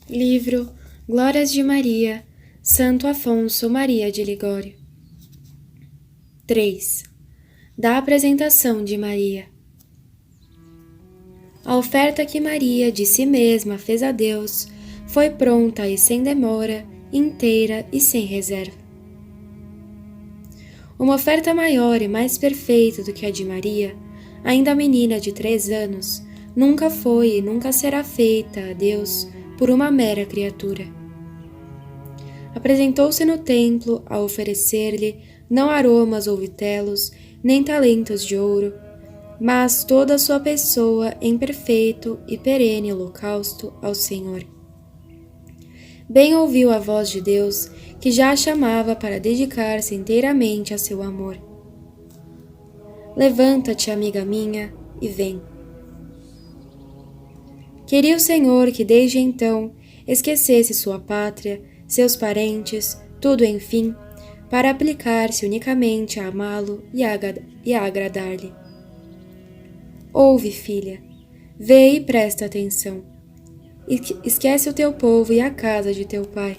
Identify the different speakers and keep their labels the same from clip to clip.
Speaker 1: Livro Glórias de Maria, Santo Afonso Maria de Ligório. 3. Da apresentação de Maria. A oferta que Maria de si mesma fez a Deus foi pronta e sem demora, inteira e sem reserva. Uma oferta maior e mais perfeita do que a de Maria, ainda menina de 3 anos, nunca foi e nunca será feita a Deus por uma mera criatura. Apresentou-se no templo a oferecer-lhe não aromas ou vitelos, nem talentos de ouro, mas toda a sua pessoa em perfeito e perene holocausto ao Senhor. Bem ouviu a voz de Deus, que já a chamava para dedicar-se inteiramente a seu amor. Levanta-te, amiga minha, e vem. Queria o Senhor que desde então esquecesse sua pátria, seus parentes, tudo enfim, para aplicar-se unicamente a amá-lo e a agradar-lhe. Ouve, filha, vê e presta atenção. Esquece o teu povo e a casa de teu pai.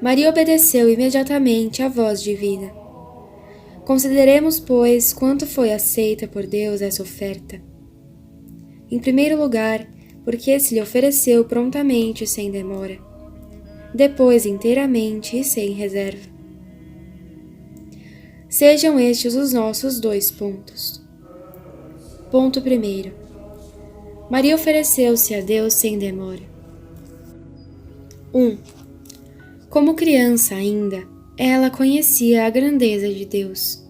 Speaker 1: Maria obedeceu imediatamente à voz divina. Consideremos, pois, quanto foi aceita por Deus essa oferta. Em primeiro lugar, porque se lhe ofereceu prontamente e sem demora. Depois, inteiramente e sem reserva. Sejam estes os nossos 2 pontos. Ponto primeiro. Maria ofereceu-se a Deus sem demora. 1. Como criança ainda, ela conhecia a grandeza de Deus.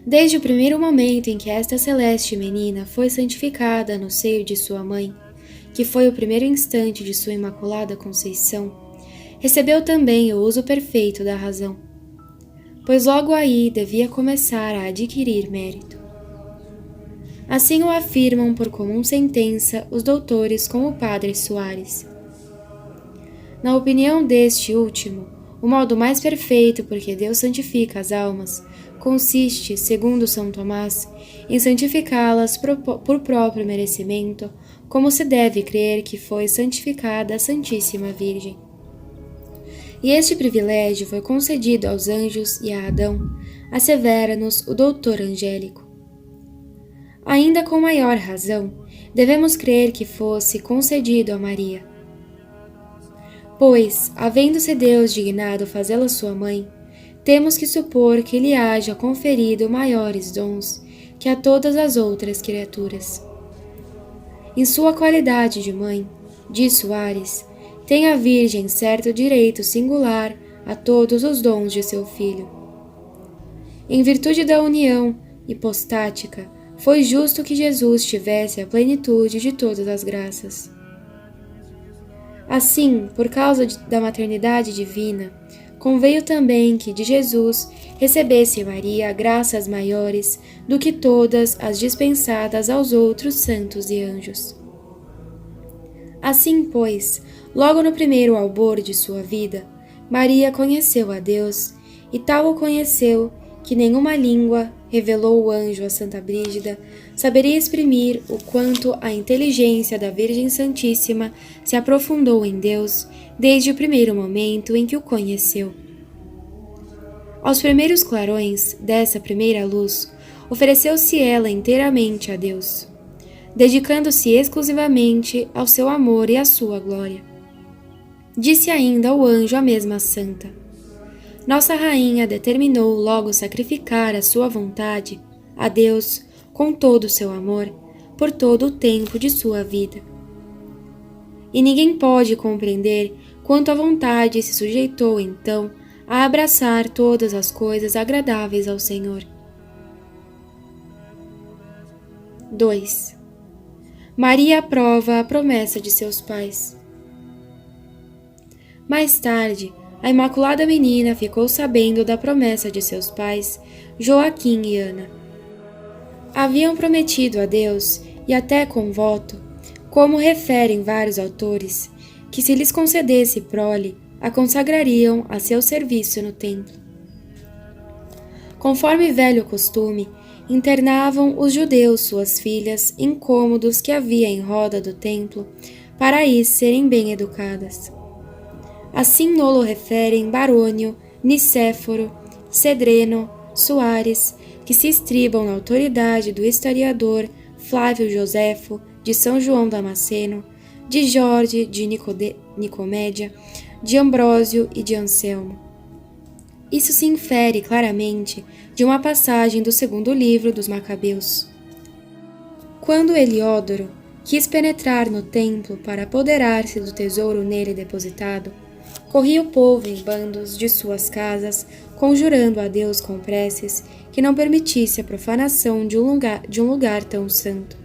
Speaker 1: Desde o primeiro momento em que esta celeste menina foi santificada no seio de sua mãe, que foi o primeiro instante de sua imaculada conceição, recebeu também o uso perfeito da razão, pois logo aí devia começar a adquirir mérito. Assim o afirmam por comum sentença os doutores como o padre Soares. Na opinião deste último, o modo mais perfeito por que Deus santifica as almas consiste, segundo São Tomás, em santificá-las por próprio merecimento, como se deve crer que foi santificada a Santíssima Virgem. E este privilégio foi concedido aos anjos e a Adão, assevera-nos o doutor Angélico. Ainda com maior razão, devemos crer que fosse concedido a Maria. Pois, havendo-se Deus dignado fazê-la sua mãe, temos que supor que lhe haja conferido maiores dons que a todas as outras criaturas. Em sua qualidade de mãe, diz Soares, tem a Virgem certo direito singular a todos os dons de seu filho. Em virtude da união hipostática, foi justo que Jesus tivesse a plenitude de todas as graças. Assim, por causa da maternidade divina, conveio também que de Jesus recebesse Maria graças maiores do que todas as dispensadas aos outros santos e anjos. Assim, pois, logo no primeiro albor de sua vida, Maria conheceu a Deus, e tal o conheceu que nenhuma língua, revelou o anjo a Santa Brígida, saberia exprimir o quanto a inteligência da Virgem Santíssima se aprofundou em Deus desde o primeiro momento em que o conheceu. Aos primeiros clarões dessa primeira luz, ofereceu-se ela inteiramente a Deus, dedicando-se exclusivamente ao seu amor e à sua glória. Disse ainda o anjo à mesma santa: Nossa Rainha determinou logo sacrificar a sua vontade a Deus com todo o seu amor por todo o tempo de sua vida. E ninguém pode compreender quanto a vontade se sujeitou então a abraçar todas as coisas agradáveis ao Senhor. 2. Maria aprova a promessa de seus pais. Mais tarde, a Imaculada Menina ficou sabendo da promessa de seus pais, Joaquim e Ana. Haviam prometido a Deus, e até com voto, como referem vários autores, que se lhes concedesse prole, a consagrariam a seu serviço no templo. Conforme velho costume, internavam os judeus suas filhas em cômodos que havia em roda do templo, para aí serem bem educadas. Assim nolo referem Barônio, Nicéforo, Cedreno, Soares, que se estribam na autoridade do historiador Flávio Joséfo, de São João Damasceno, de Jorge de Nicomédia, de Ambrósio e de Anselmo. Isso se infere claramente de uma passagem do segundo livro dos Macabeus. Quando Heliódoro quis penetrar no templo para apoderar-se do tesouro nele depositado, corria o povo em bandos de suas casas, conjurando a Deus com preces que não permitisse a profanação de um lugar tão santo.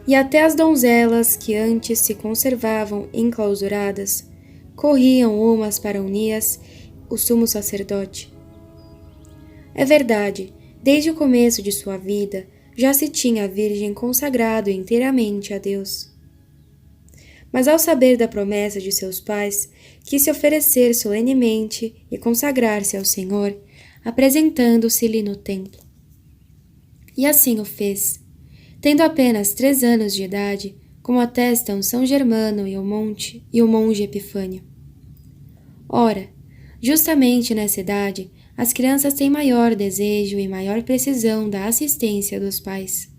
Speaker 1: E até as donzelas que antes se conservavam enclausuradas, corriam umas para Unias, o sumo sacerdote. É verdade, desde o começo de sua vida, já se tinha a Virgem consagrado inteiramente a Deus. Mas ao saber da promessa de seus pais, quis se oferecer solenemente e consagrar-se ao Senhor, apresentando-se-lhe no templo. E assim o fez, tendo apenas 3 anos de idade, como atestam São Germano e o monge Epifânio. Ora, justamente nessa idade, as crianças têm maior desejo e maior precisão da assistência dos pais.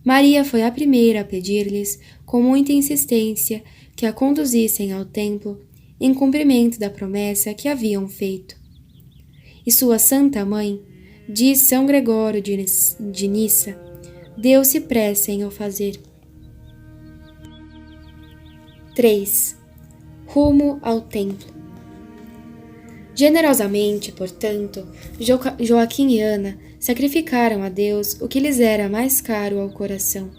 Speaker 1: Maria foi a primeira a pedir-lhes, com muita insistência, que a conduzissem ao templo, em cumprimento da promessa que haviam feito. E sua santa mãe, diz São Gregório de Nissa, deu-se pressa em o fazer. 3. Rumo ao templo. Generosamente, portanto, Joaquim e Ana sacrificaram a Deus o que lhes era mais caro ao coração.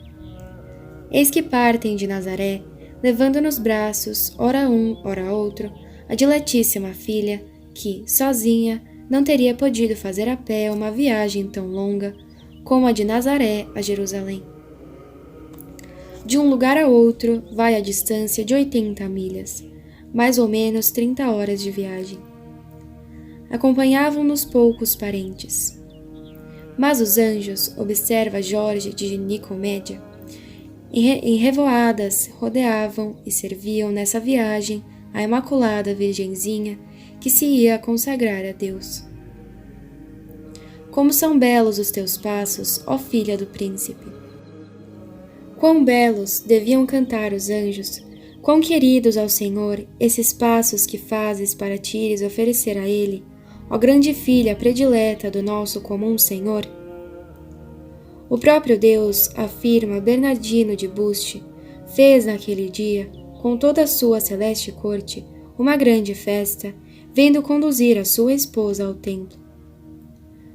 Speaker 1: Eis que partem de Nazaré, levando nos braços, ora um, ora outro, a diletíssima filha, que, sozinha, não teria podido fazer a pé uma viagem tão longa como a de Nazaré a Jerusalém. De um lugar a outro vai a distância de 80 milhas, mais ou menos 30 horas de viagem. Acompanhavam-nos poucos parentes. Mas os anjos, observa Jorge de Nicomédia, em revoadas rodeavam e serviam nessa viagem a Imaculada Virgenzinha que se ia consagrar a Deus. Como são belos os teus passos, ó filha do príncipe! Quão belos deviam cantar os anjos, quão queridos ao Senhor esses passos que fazes para te ires oferecer a Ele, ó grande filha predileta do nosso comum Senhor! O próprio Deus, afirma Bernardino de Buste, fez naquele dia, com toda a sua celeste corte, uma grande festa, vendo conduzir a sua esposa ao templo.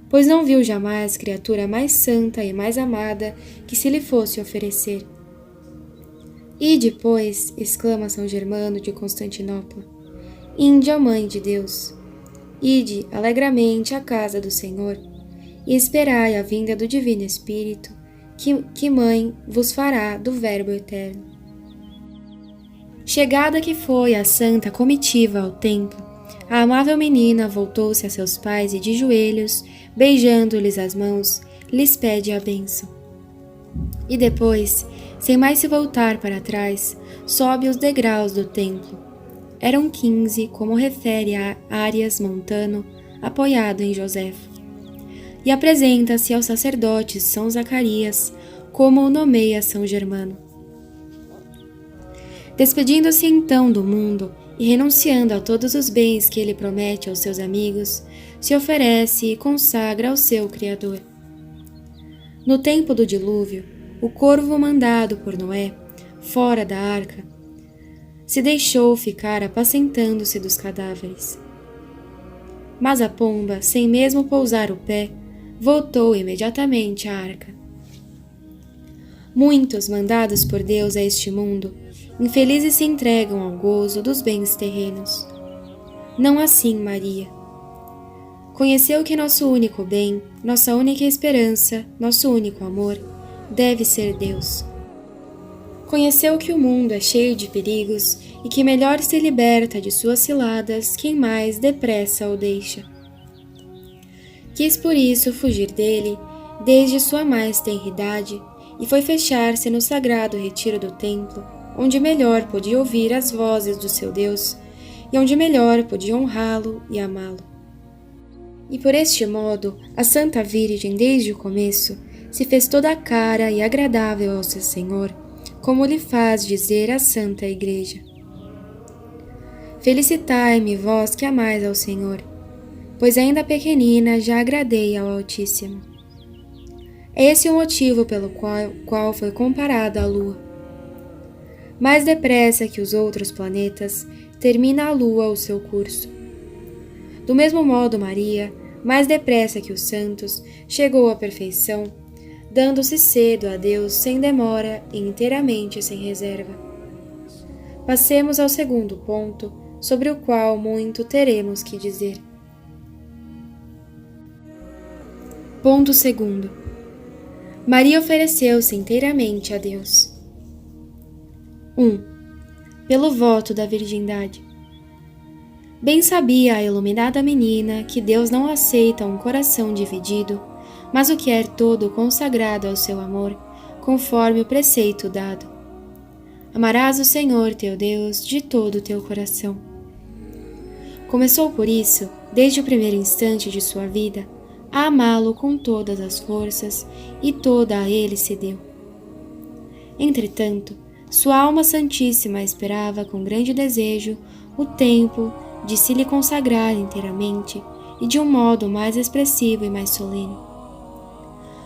Speaker 1: Pois não viu jamais criatura mais santa e mais amada que se lhe fosse oferecer. E depois, exclama São Germano de Constantinopla, Inde, ó Mãe de Deus, ide alegremente à casa do Senhor, e esperai a vinda do Divino Espírito, que mãe vos fará do Verbo Eterno. Chegada que foi a santa comitiva ao templo, a amável menina voltou-se a seus pais e de joelhos, beijando-lhes as mãos, lhes pede a bênção. E depois, sem mais se voltar para trás, sobe os degraus do templo. Eram 15, como refere a Arias Montano, apoiado em Joséfo. E apresenta-se ao sacerdote São Zacarias, como o nomeia São Germano. Despedindo-se então do mundo e renunciando a todos os bens que ele promete aos seus amigos, se oferece e consagra ao seu Criador. No tempo do dilúvio, o corvo mandado por Noé, fora da arca, se deixou ficar apacentando-se dos cadáveres. Mas a pomba, sem mesmo pousar o pé, voltou imediatamente à arca. Muitos, mandados por Deus a este mundo, infelizes se entregam ao gozo dos bens terrenos. Não assim Maria. Conheceu que nosso único bem, nossa única esperança, nosso único amor, deve ser Deus. Conheceu que o mundo é cheio de perigos e que melhor se liberta de suas ciladas quem mais depressa o deixa. Quis por isso fugir dele, desde sua mais tenra idade, e foi fechar-se no sagrado retiro do templo, onde melhor podia ouvir as vozes do seu Deus, e onde melhor podia honrá-lo e amá-lo. E por este modo, a Santa Virgem, desde o começo, se fez toda cara e agradável ao seu Senhor, como lhe faz dizer a Santa Igreja. Felicitai-me, vós que amais ao Senhor, pois ainda pequenina já agradei ao Altíssimo. É esse o motivo pelo qual foi comparada a Lua. Mais depressa que os outros planetas, termina a Lua o seu curso. Do mesmo modo, Maria, mais depressa que os santos, chegou à perfeição, dando-se cedo a Deus sem demora e inteiramente sem reserva. Passemos ao segundo ponto, sobre o qual muito teremos que dizer. Ponto segundo. Maria ofereceu-se inteiramente a Deus. 1. Pelo voto da virgindade. Bem sabia a iluminada menina que Deus não aceita um coração dividido, mas o quer todo consagrado ao seu amor, conforme o preceito dado. Amarás o Senhor teu Deus de todo o teu coração. Começou por isso, desde o primeiro instante de sua vida, a amá-lo com todas as forças, e toda a ele se deu. Entretanto, sua alma santíssima esperava com grande desejo o tempo de se lhe consagrar inteiramente e de um modo mais expressivo e mais solene.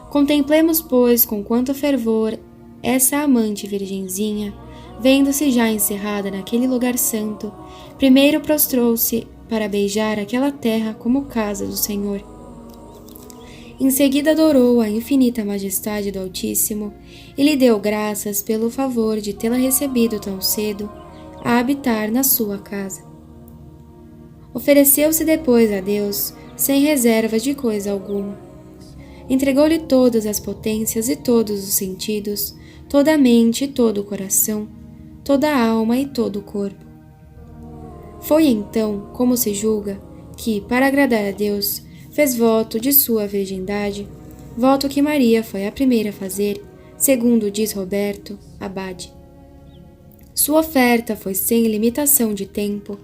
Speaker 1: Contemplemos, pois, com quanto fervor essa amante virgenzinha, vendo-se já encerrada naquele lugar santo, primeiro prostrou-se para beijar aquela terra como casa do Senhor. Em seguida adorou a infinita majestade do Altíssimo e lhe deu graças pelo favor de tê-la recebido tão cedo a habitar na sua casa. Ofereceu-se depois a Deus, sem reserva de coisa alguma. Entregou-lhe todas as potências e todos os sentidos, toda a mente e todo o coração, toda a alma e todo o corpo. Foi então, como se julga, que, para agradar a Deus, fez voto de sua virgindade, voto que Maria foi a primeira a fazer, segundo diz Roberto, abade. Sua oferta foi sem limitação de tempo,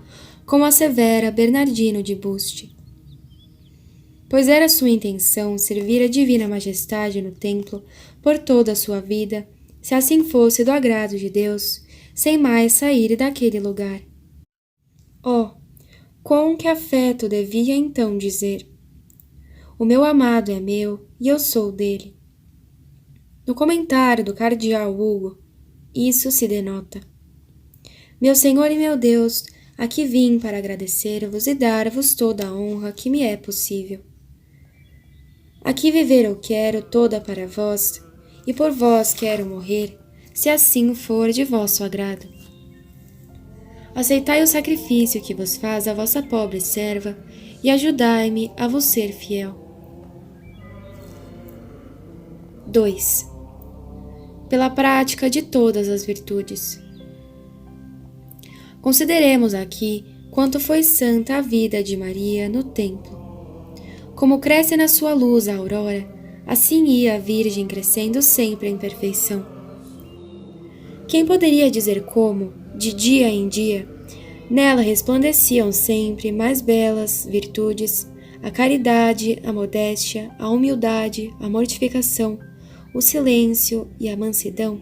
Speaker 1: como assevera Bernardino de Buste. Pois era sua intenção servir a divina majestade no templo por toda a sua vida, se assim fosse do agrado de Deus, sem mais sair daquele lugar. Oh, com que afeto devia então dizer: o meu amado é meu e eu sou dele. No comentário do cardeal Hugo, isso se denota. Meu Senhor e meu Deus, aqui vim para agradecer-vos e dar-vos toda a honra que me é possível. Aqui viver eu quero toda para vós, e por vós quero morrer, se assim for de vosso agrado. Aceitai o sacrifício que vos faz a vossa pobre serva, e ajudai-me a vos ser fiel. 2. Pela prática de todas as virtudes. Consideremos aqui quanto foi santa a vida de Maria no templo. Como cresce na sua luz a aurora, assim ia a Virgem crescendo sempre em perfeição. Quem poderia dizer como, de dia em dia, nela resplandeciam sempre mais belas virtudes, a caridade, a modéstia, a humildade, a mortificação, o silêncio e a mansidão?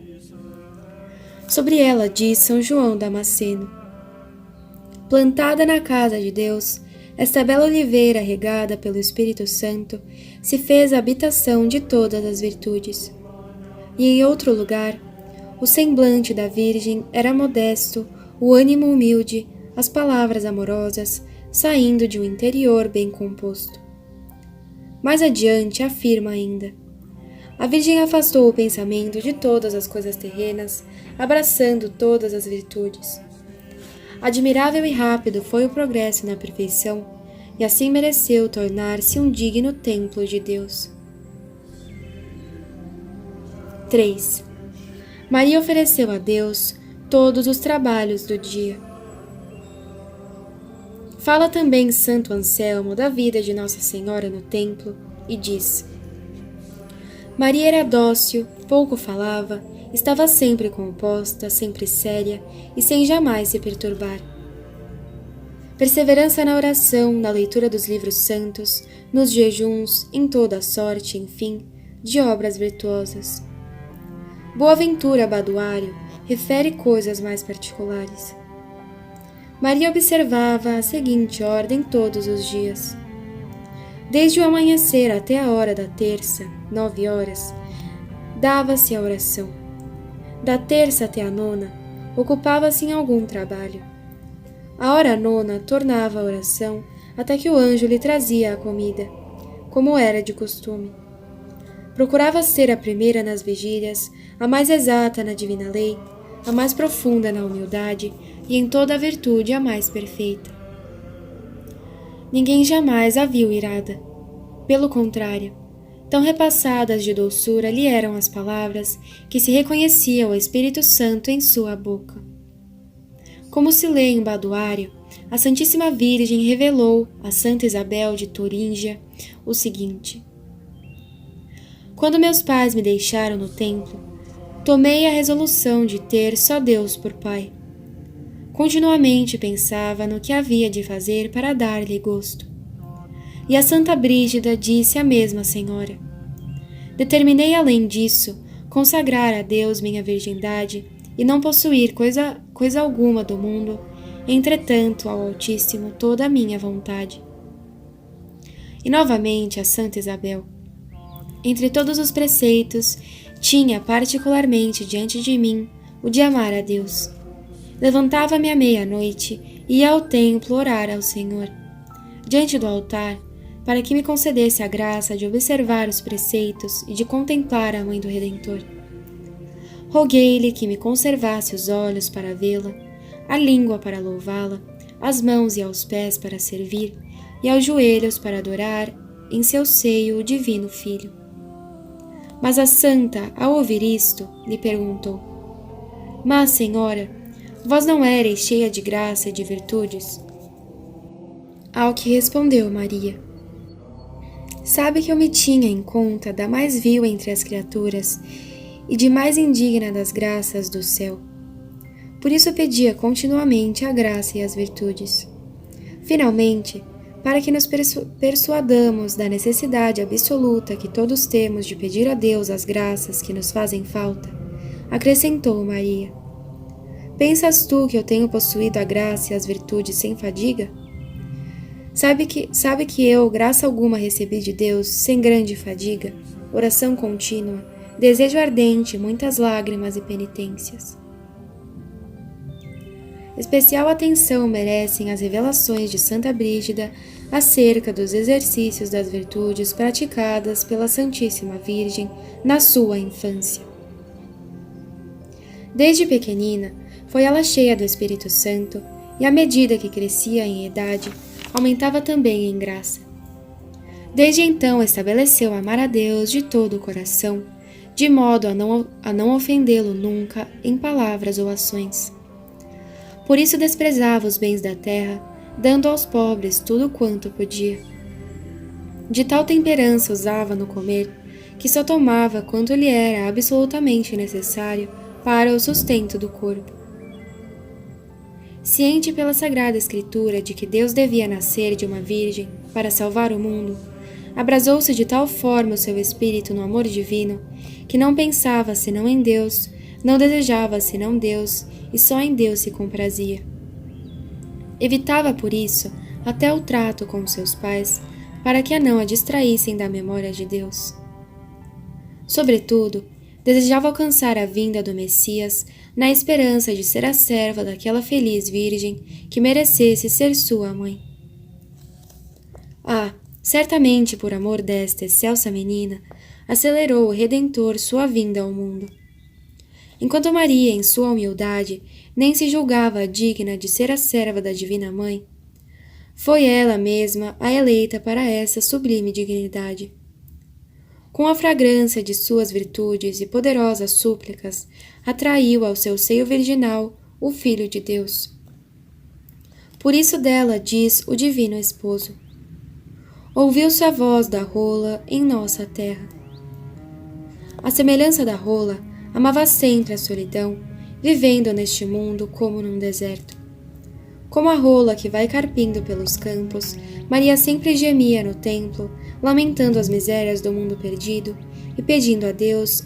Speaker 1: Sobre ela diz São João Damasceno: plantada na casa de Deus, esta bela oliveira regada pelo Espírito Santo se fez a habitação de todas as virtudes. E em outro lugar, o semblante da Virgem era modesto, o ânimo humilde, as palavras amorosas, saindo de um interior bem composto. Mais adiante afirma ainda: a Virgem afastou o pensamento de todas as coisas terrenas, abraçando todas as virtudes. Admirável e rápido foi o progresso na perfeição, e assim mereceu tornar-se um digno templo de Deus. 3. Maria ofereceu a Deus todos os trabalhos do dia. Fala também Santo Anselmo da vida de Nossa Senhora no templo e diz: Maria era dócil, pouco falava, estava sempre composta, sempre séria e sem jamais se perturbar. Perseverança na oração, na leitura dos livros santos, nos jejuns, em toda a sorte, enfim, de obras virtuosas. Boaventura Baduário refere coisas mais particulares. Maria observava a seguinte ordem todos os dias. Desde o amanhecer até a hora da terça, 9 horas, dava-se a oração. Da terça até a nona, ocupava-se em algum trabalho. A hora nona tornava a oração até que o anjo lhe trazia a comida, como era de costume. Procurava ser a primeira nas vigílias, a mais exata na divina lei, a mais profunda na humildade e em toda a virtude a mais perfeita. Ninguém jamais a viu irada. Pelo contrário, tão repassadas de doçura lhe eram as palavras que se reconhecia o Espírito Santo em sua boca. Como se lê em Baduário, a Santíssima Virgem revelou a Santa Isabel de Turíngia o seguinte: Quando meus pais me deixaram no templo, tomei a resolução de ter só Deus por Pai. Continuamente pensava no que havia de fazer para dar-lhe gosto. E a Santa Brígida disse a mesma Senhora: Determinei, além disso, consagrar a Deus minha virgindade e não possuir coisa alguma do mundo, entretanto ao Altíssimo toda a minha vontade. E novamente a Santa Isabel: Entre todos os preceitos, tinha particularmente diante de mim o de amar a Deus. Levantava-me à meia-noite e ia ao templo orar ao Senhor, diante do altar, para que me concedesse a graça de observar os preceitos e de contemplar a Mãe do Redentor. Roguei-lhe que me conservasse os olhos para vê-la, a língua para louvá-la, as mãos e aos pés para servir, e aos joelhos para adorar em seu seio o Divino Filho. Mas a santa, ao ouvir isto, lhe perguntou: Mas, Senhora, vós não éreis cheia de graça e de virtudes? Ao que respondeu Maria: Sabe que eu me tinha em conta da mais vil entre as criaturas e de mais indigna das graças do céu. Por isso pedia continuamente a graça e as virtudes. Finalmente, para que nos persuadamos da necessidade absoluta que todos temos de pedir a Deus as graças que nos fazem falta, acrescentou Maria: Pensas tu que eu tenho possuído a graça e as virtudes sem fadiga? Sabe que eu, graça alguma, recebi de Deus sem grande fadiga, oração contínua, desejo ardente, muitas lágrimas e penitências. Especial atenção merecem as revelações de Santa Brígida acerca dos exercícios das virtudes praticadas pela Santíssima Virgem na sua infância. Desde pequenina, foi ela cheia do Espírito Santo e, à medida que crescia em idade, aumentava também em graça. Desde então estabeleceu amar a Deus de todo o coração, de modo a não ofendê-lo nunca em palavras ou ações. Por isso desprezava os bens da terra, dando aos pobres tudo quanto podia. De tal temperança usava no comer, que só tomava quanto lhe era absolutamente necessário para o sustento do corpo. Ciente pela Sagrada Escritura de que Deus devia nascer de uma virgem para salvar o mundo, abrasou-se de tal forma o seu espírito no amor divino, que não pensava senão em Deus, não desejava senão Deus, e só em Deus se comprazia. Evitava, por isso, até o trato com seus pais, para que a não a distraíssem da memória de Deus. Sobretudo, desejava alcançar a vinda do Messias na esperança de ser a serva daquela feliz virgem que merecesse ser sua mãe. Certamente por amor desta excelsa menina, acelerou o Redentor sua vinda ao mundo. Enquanto Maria, em sua humildade, nem se julgava digna de ser a serva da Divina Mãe, foi ela mesma a eleita para essa sublime dignidade. Com a fragrância de suas virtudes e poderosas súplicas, atraiu ao seu seio virginal o Filho de Deus. Por isso dela diz o divino esposo: ouviu-se a voz da rola em nossa terra. À semelhança da rola, amava sempre a solidão, vivendo neste mundo como num deserto. Como a rola que vai carpindo pelos campos, Maria sempre gemia no templo, lamentando as misérias do mundo perdido e pedindo a Deus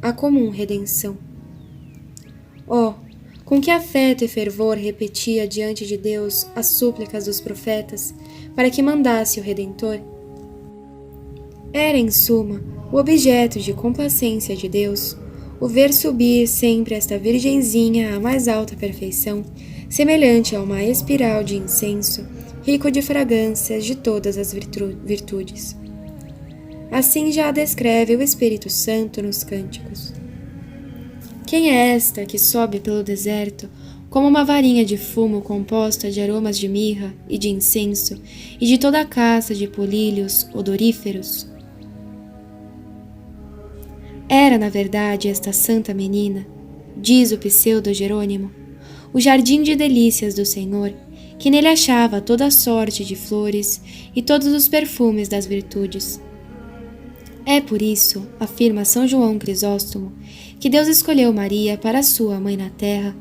Speaker 1: a comum redenção. Oh, com que afeto e fervor repetia diante de Deus as súplicas dos profetas para que mandasse o Redentor? Era, em suma, o objeto de complacência de Deus, o ver subir sempre esta virgenzinha à mais alta perfeição, semelhante a uma espiral de incenso, rico de fragrâncias de todas as virtudes. Assim já a descreve o Espírito Santo nos cânticos. Quem é esta que sobe pelo deserto, como uma varinha de fumo composta de aromas de mirra e de incenso e de toda a caça de polílios odoríferos? Era, na verdade, esta santa menina, diz o pseudo-Jerônimo, o jardim de delícias do Senhor, que nele achava toda a sorte de flores e todos os perfumes das virtudes. É por isso, afirma São João Crisóstomo, que Deus escolheu Maria para sua mãe na terra,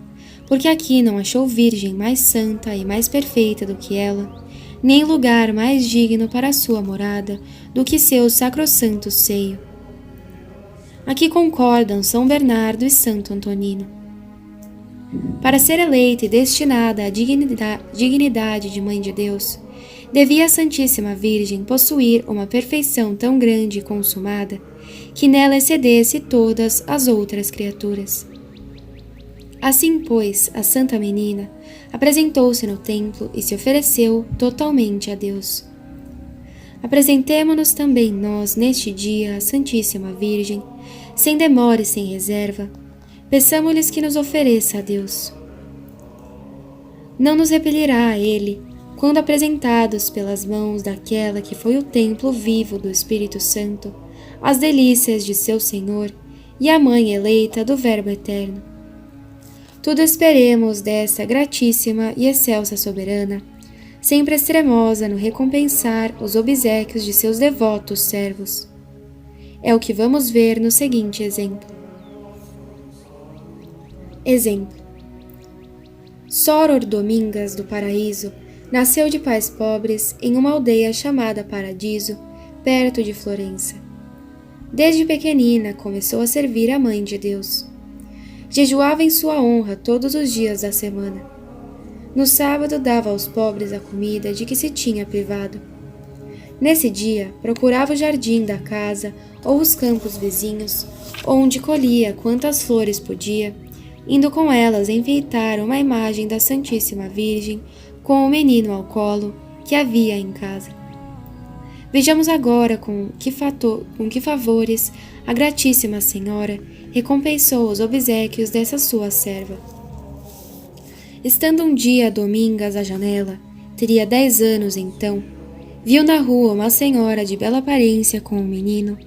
Speaker 1: porque aqui não achou virgem mais santa e mais perfeita do que ela, nem lugar mais digno para sua morada do que seu sacrossanto seio. Aqui concordam São Bernardo e Santo Antonino. Para ser eleita e destinada à dignidade de Mãe de Deus, devia a Santíssima Virgem possuir uma perfeição tão grande e consumada que nela excedesse todas as outras criaturas. Assim, pois, a Santa Menina apresentou-se no templo e se ofereceu totalmente a Deus. Apresentemo-nos também nós neste dia à Santíssima Virgem, sem demora e sem reserva, peçamo-lhes que nos ofereça a Deus. Não nos repelirá a Ele, quando apresentados pelas mãos daquela que foi o templo vivo do Espírito Santo, as delícias de seu Senhor e a mãe eleita do Verbo Eterno. Tudo esperemos dessa gratíssima e excelsa soberana, sempre extremosa no recompensar os obséquios de seus devotos servos. É o que vamos ver no seguinte exemplo. Exemplo. Soror Domingas do Paraíso nasceu de pais pobres em uma aldeia chamada Paradiso, perto de Florença. Desde pequenina começou a servir a Mãe de Deus. Jejuava em sua honra todos os dias da semana. No sábado dava aos pobres a comida de que se tinha privado. Nesse dia, procurava o jardim da casa ou os campos vizinhos, onde colhia quantas flores podia, indo com elas enfeitar uma imagem da Santíssima Virgem com o menino ao colo que havia em casa. Vejamos agora com que favores a Gratíssima Senhora recompensou os obséquios dessa sua serva. Estando um dia Domingas à janela, teria 10 anos então, viu na rua uma senhora de bela aparência com um menino,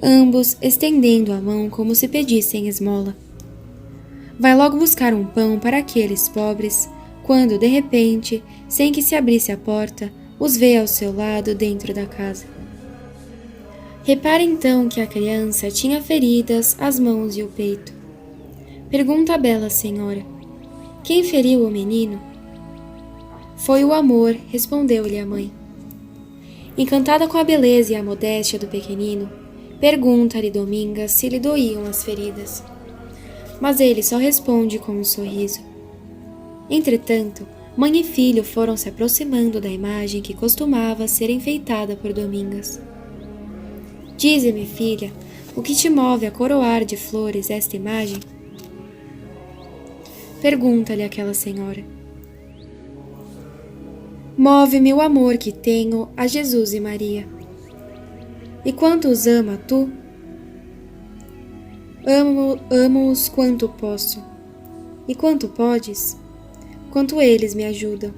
Speaker 1: ambos estendendo a mão como se pedissem esmola. Vai logo buscar um pão para aqueles pobres, quando, de repente, sem que se abrisse a porta, os vê ao seu lado dentro da casa. Repara então que a criança tinha feridas as mãos e o peito. Pergunta a bela senhora: quem feriu o menino? Foi o amor, respondeu-lhe a mãe. Encantada com a beleza e a modéstia do pequenino, pergunta-lhe Domingas se lhe doíam as feridas. Mas ele só responde com um sorriso. Entretanto, mãe e filho foram se aproximando da imagem que costumava ser enfeitada por Domingas. Dize-me, filha, o que te move a coroar de flores esta imagem? Pergunta-lhe aquela senhora. Move-me o amor que tenho a Jesus e Maria. E quanto os ama tu? Amo-os quanto posso. E quanto podes? Quanto eles me ajudam.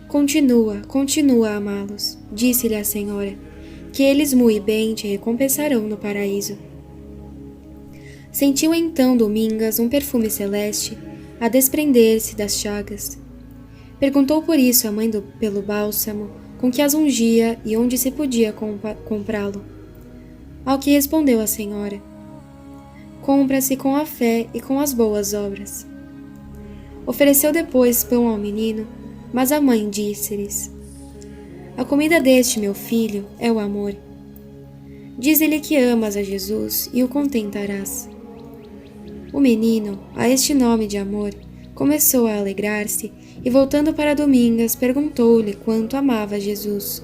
Speaker 1: Continua a amá-los, disse-lhe a senhora, que eles muito bem te recompensarão no paraíso. Sentiu então Domingas um perfume celeste a desprender-se das chagas. Perguntou por isso a mãe pelo bálsamo, com que as ungia e onde se podia comprá-lo. Ao que respondeu a senhora: compra-se com a fé e com as boas obras. Ofereceu depois pão ao menino, mas a mãe disse-lhes: a comida deste meu filho é o amor. Dize-lhe que amas a Jesus e o contentarás. O menino, a este nome de amor, começou a alegrar-se e, voltando para Domingas, perguntou-lhe quanto amava Jesus.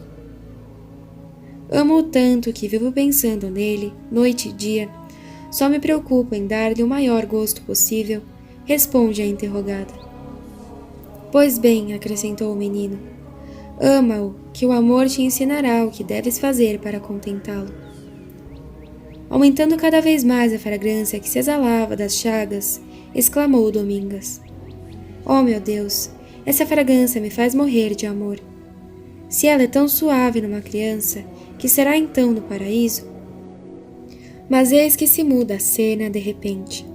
Speaker 1: Amo-o tanto que vivo pensando nele, noite e dia. Só me preocupo em dar-lhe o maior gosto possível, responde a interrogada. Pois bem, acrescentou o menino, ama-o, que o amor te ensinará o que deves fazer para contentá-lo. Aumentando cada vez mais a fragrância que se exalava das chagas, exclamou Domingas: oh, meu Deus, essa fragrância me faz morrer de amor. Se ela é tão suave numa criança, que será então no paraíso? Mas eis que se muda a cena de repente.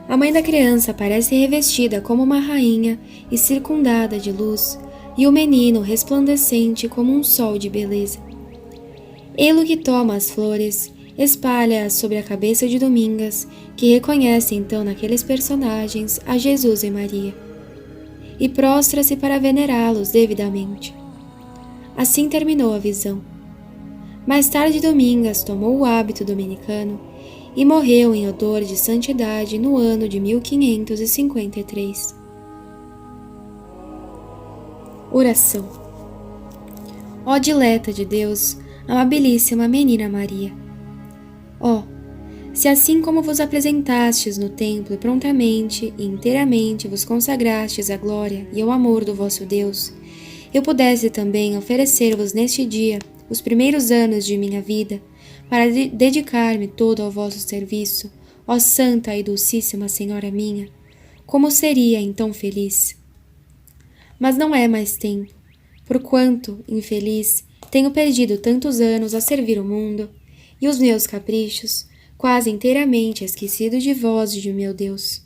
Speaker 1: A mãe da criança parece revestida como uma rainha e circundada de luz, e o menino resplandecente como um sol de beleza. Ele que toma as flores, espalha-as sobre a cabeça de Domingas, que reconhece então naqueles personagens a Jesus e Maria, e prostra-se para venerá-los devidamente. Assim terminou a visão. Mais tarde Domingas tomou o hábito dominicano e morreu em odor de santidade no ano de 1553. Oração. Ó dileta de Deus, amabilíssima menina Maria. Ó, se assim como vos apresentastes no templo e prontamente e inteiramente vos consagrastes à glória e ao amor do vosso Deus, eu pudesse também oferecer-vos neste dia os primeiros anos de minha vida, para dedicar-me todo ao vosso serviço, ó Santa e Dulcíssima Senhora minha, como seria então feliz? Mas não é mais tempo, porquanto, infeliz, tenho perdido tantos anos a servir o mundo, e os meus caprichos, quase inteiramente esquecido de vós e de meu Deus.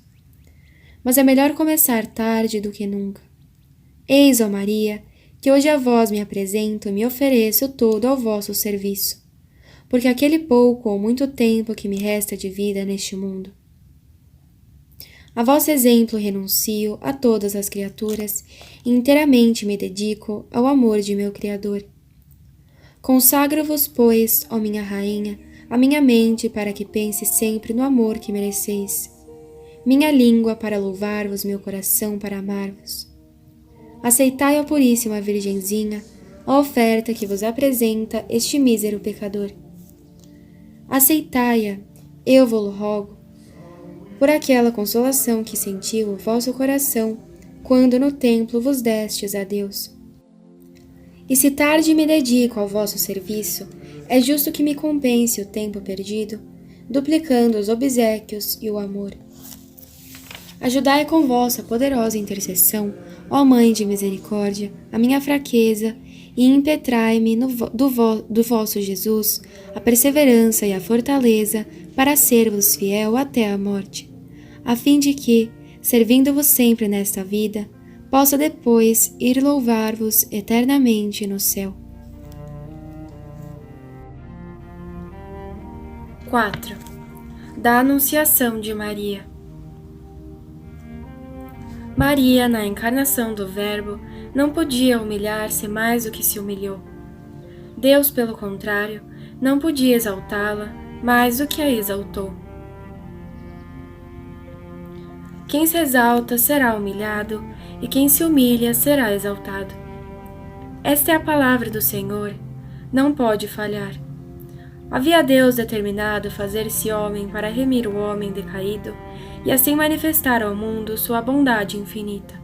Speaker 1: Mas é melhor começar tarde do que nunca. Eis, ó Maria, que hoje a vós me apresento e me ofereço todo ao vosso serviço, porque aquele pouco ou muito tempo que me resta de vida neste mundo. A vosso exemplo renuncio a todas as criaturas e inteiramente me dedico ao amor de meu Criador. Consagro-vos, pois, ó minha rainha, a minha mente para que pense sempre no amor que mereceis, minha língua para louvar-vos, meu coração para amar-vos. Aceitai, ó Puríssima Virgenzinha, a oferta que vos apresenta este mísero pecador. Aceitai-a, eu vou-lo rogo, por aquela consolação que sentiu o vosso coração quando no templo vos destes a Deus. E se tarde me dedico ao vosso serviço, é justo que me compense o tempo perdido, duplicando os obséquios e o amor. Ajudai com vossa poderosa intercessão, ó Mãe de misericórdia, a minha fraqueza, e impetrai-me do vosso Jesus a perseverança e a fortaleza para ser-vos fiel até a morte, a fim de que, servindo-vos sempre nesta vida, possa depois ir louvar-vos eternamente no céu. 4. Da Anunciação de Maria. Maria, na encarnação do Verbo, não podia humilhar-se mais do que se humilhou. Deus, pelo contrário, não podia exaltá-la mais do que a exaltou. Quem se exalta será humilhado, e quem se humilha será exaltado. Esta é a palavra do Senhor, não pode falhar. Havia Deus determinado fazer-se homem para remir o homem decaído e assim manifestar ao mundo sua bondade infinita.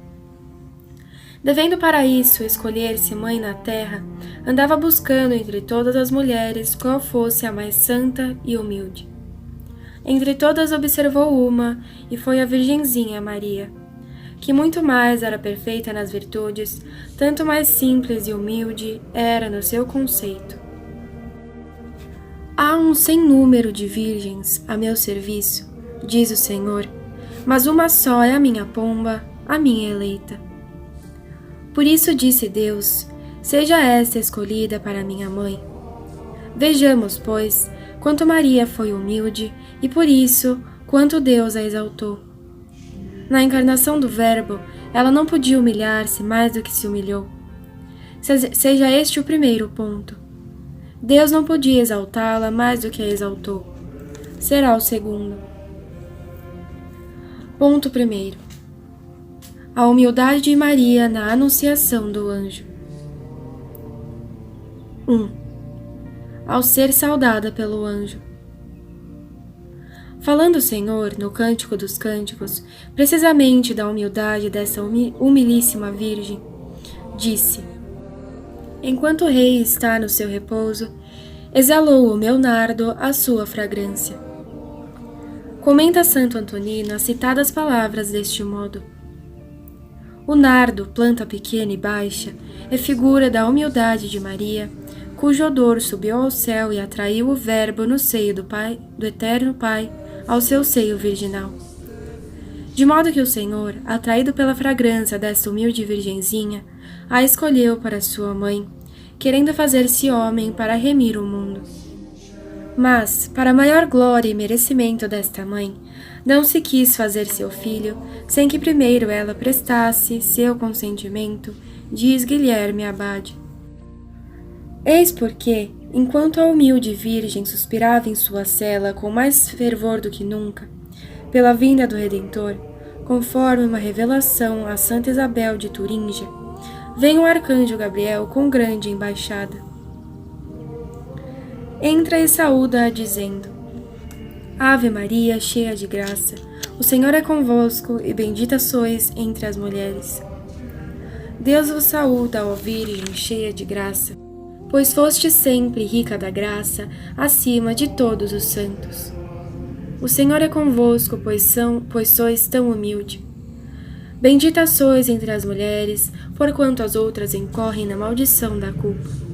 Speaker 1: Devendo para isso escolher-se mãe na terra, andava buscando entre todas as mulheres qual fosse a mais santa e humilde. Entre todas observou uma, e foi a Virgenzinha Maria, que muito mais era perfeita nas virtudes, tanto mais simples e humilde era no seu conceito. Há um sem número de virgens a meu serviço, diz o Senhor, mas uma só é a minha pomba, a minha eleita. Por isso disse Deus: seja esta escolhida para minha mãe. Vejamos, pois, quanto Maria foi humilde e por isso quanto Deus a exaltou. Na encarnação do Verbo, ela não podia humilhar-se mais do que se humilhou. Seja este o primeiro ponto. Deus não podia exaltá-la mais do que a exaltou. Será o segundo. Ponto primeiro. A humildade de Maria na anunciação do anjo. 1. Ao ser saudada pelo anjo. Falando o Senhor, no Cântico dos Cânticos, precisamente da humildade dessa humilíssima Virgem, disse: enquanto o rei está no seu repouso, exalou o meu nardo a sua fragrância. Comenta Santo Antonino as citadas palavras deste modo: o nardo, planta pequena e baixa, é figura da humildade de Maria, cujo odor subiu ao céu e atraiu o Verbo no seio do Eterno Pai ao seu seio virginal. De modo que o Senhor, atraído pela fragrância desta humilde virgenzinha, a escolheu para sua mãe, querendo fazer-se homem para remir o mundo. Mas, para maior glória e merecimento desta mãe, não se quis fazer seu filho, sem que primeiro ela prestasse seu consentimento, diz Guilherme Abade. Eis porque, enquanto a humilde Virgem suspirava em sua cela com mais fervor do que nunca, pela vinda do Redentor, conforme uma revelação a Santa Isabel de Turíngia, vem o arcanjo Gabriel com grande embaixada. Entra e saúda-a dizendo: Ave Maria, cheia de graça, o Senhor é convosco e bendita sois entre as mulheres. Deus vos saúda, ó Virgem cheia de graça, pois foste sempre rica da graça, acima de todos os santos. O Senhor é convosco, pois sois tão humilde. Bendita sois entre as mulheres, porquanto as outras incorrem na maldição da culpa.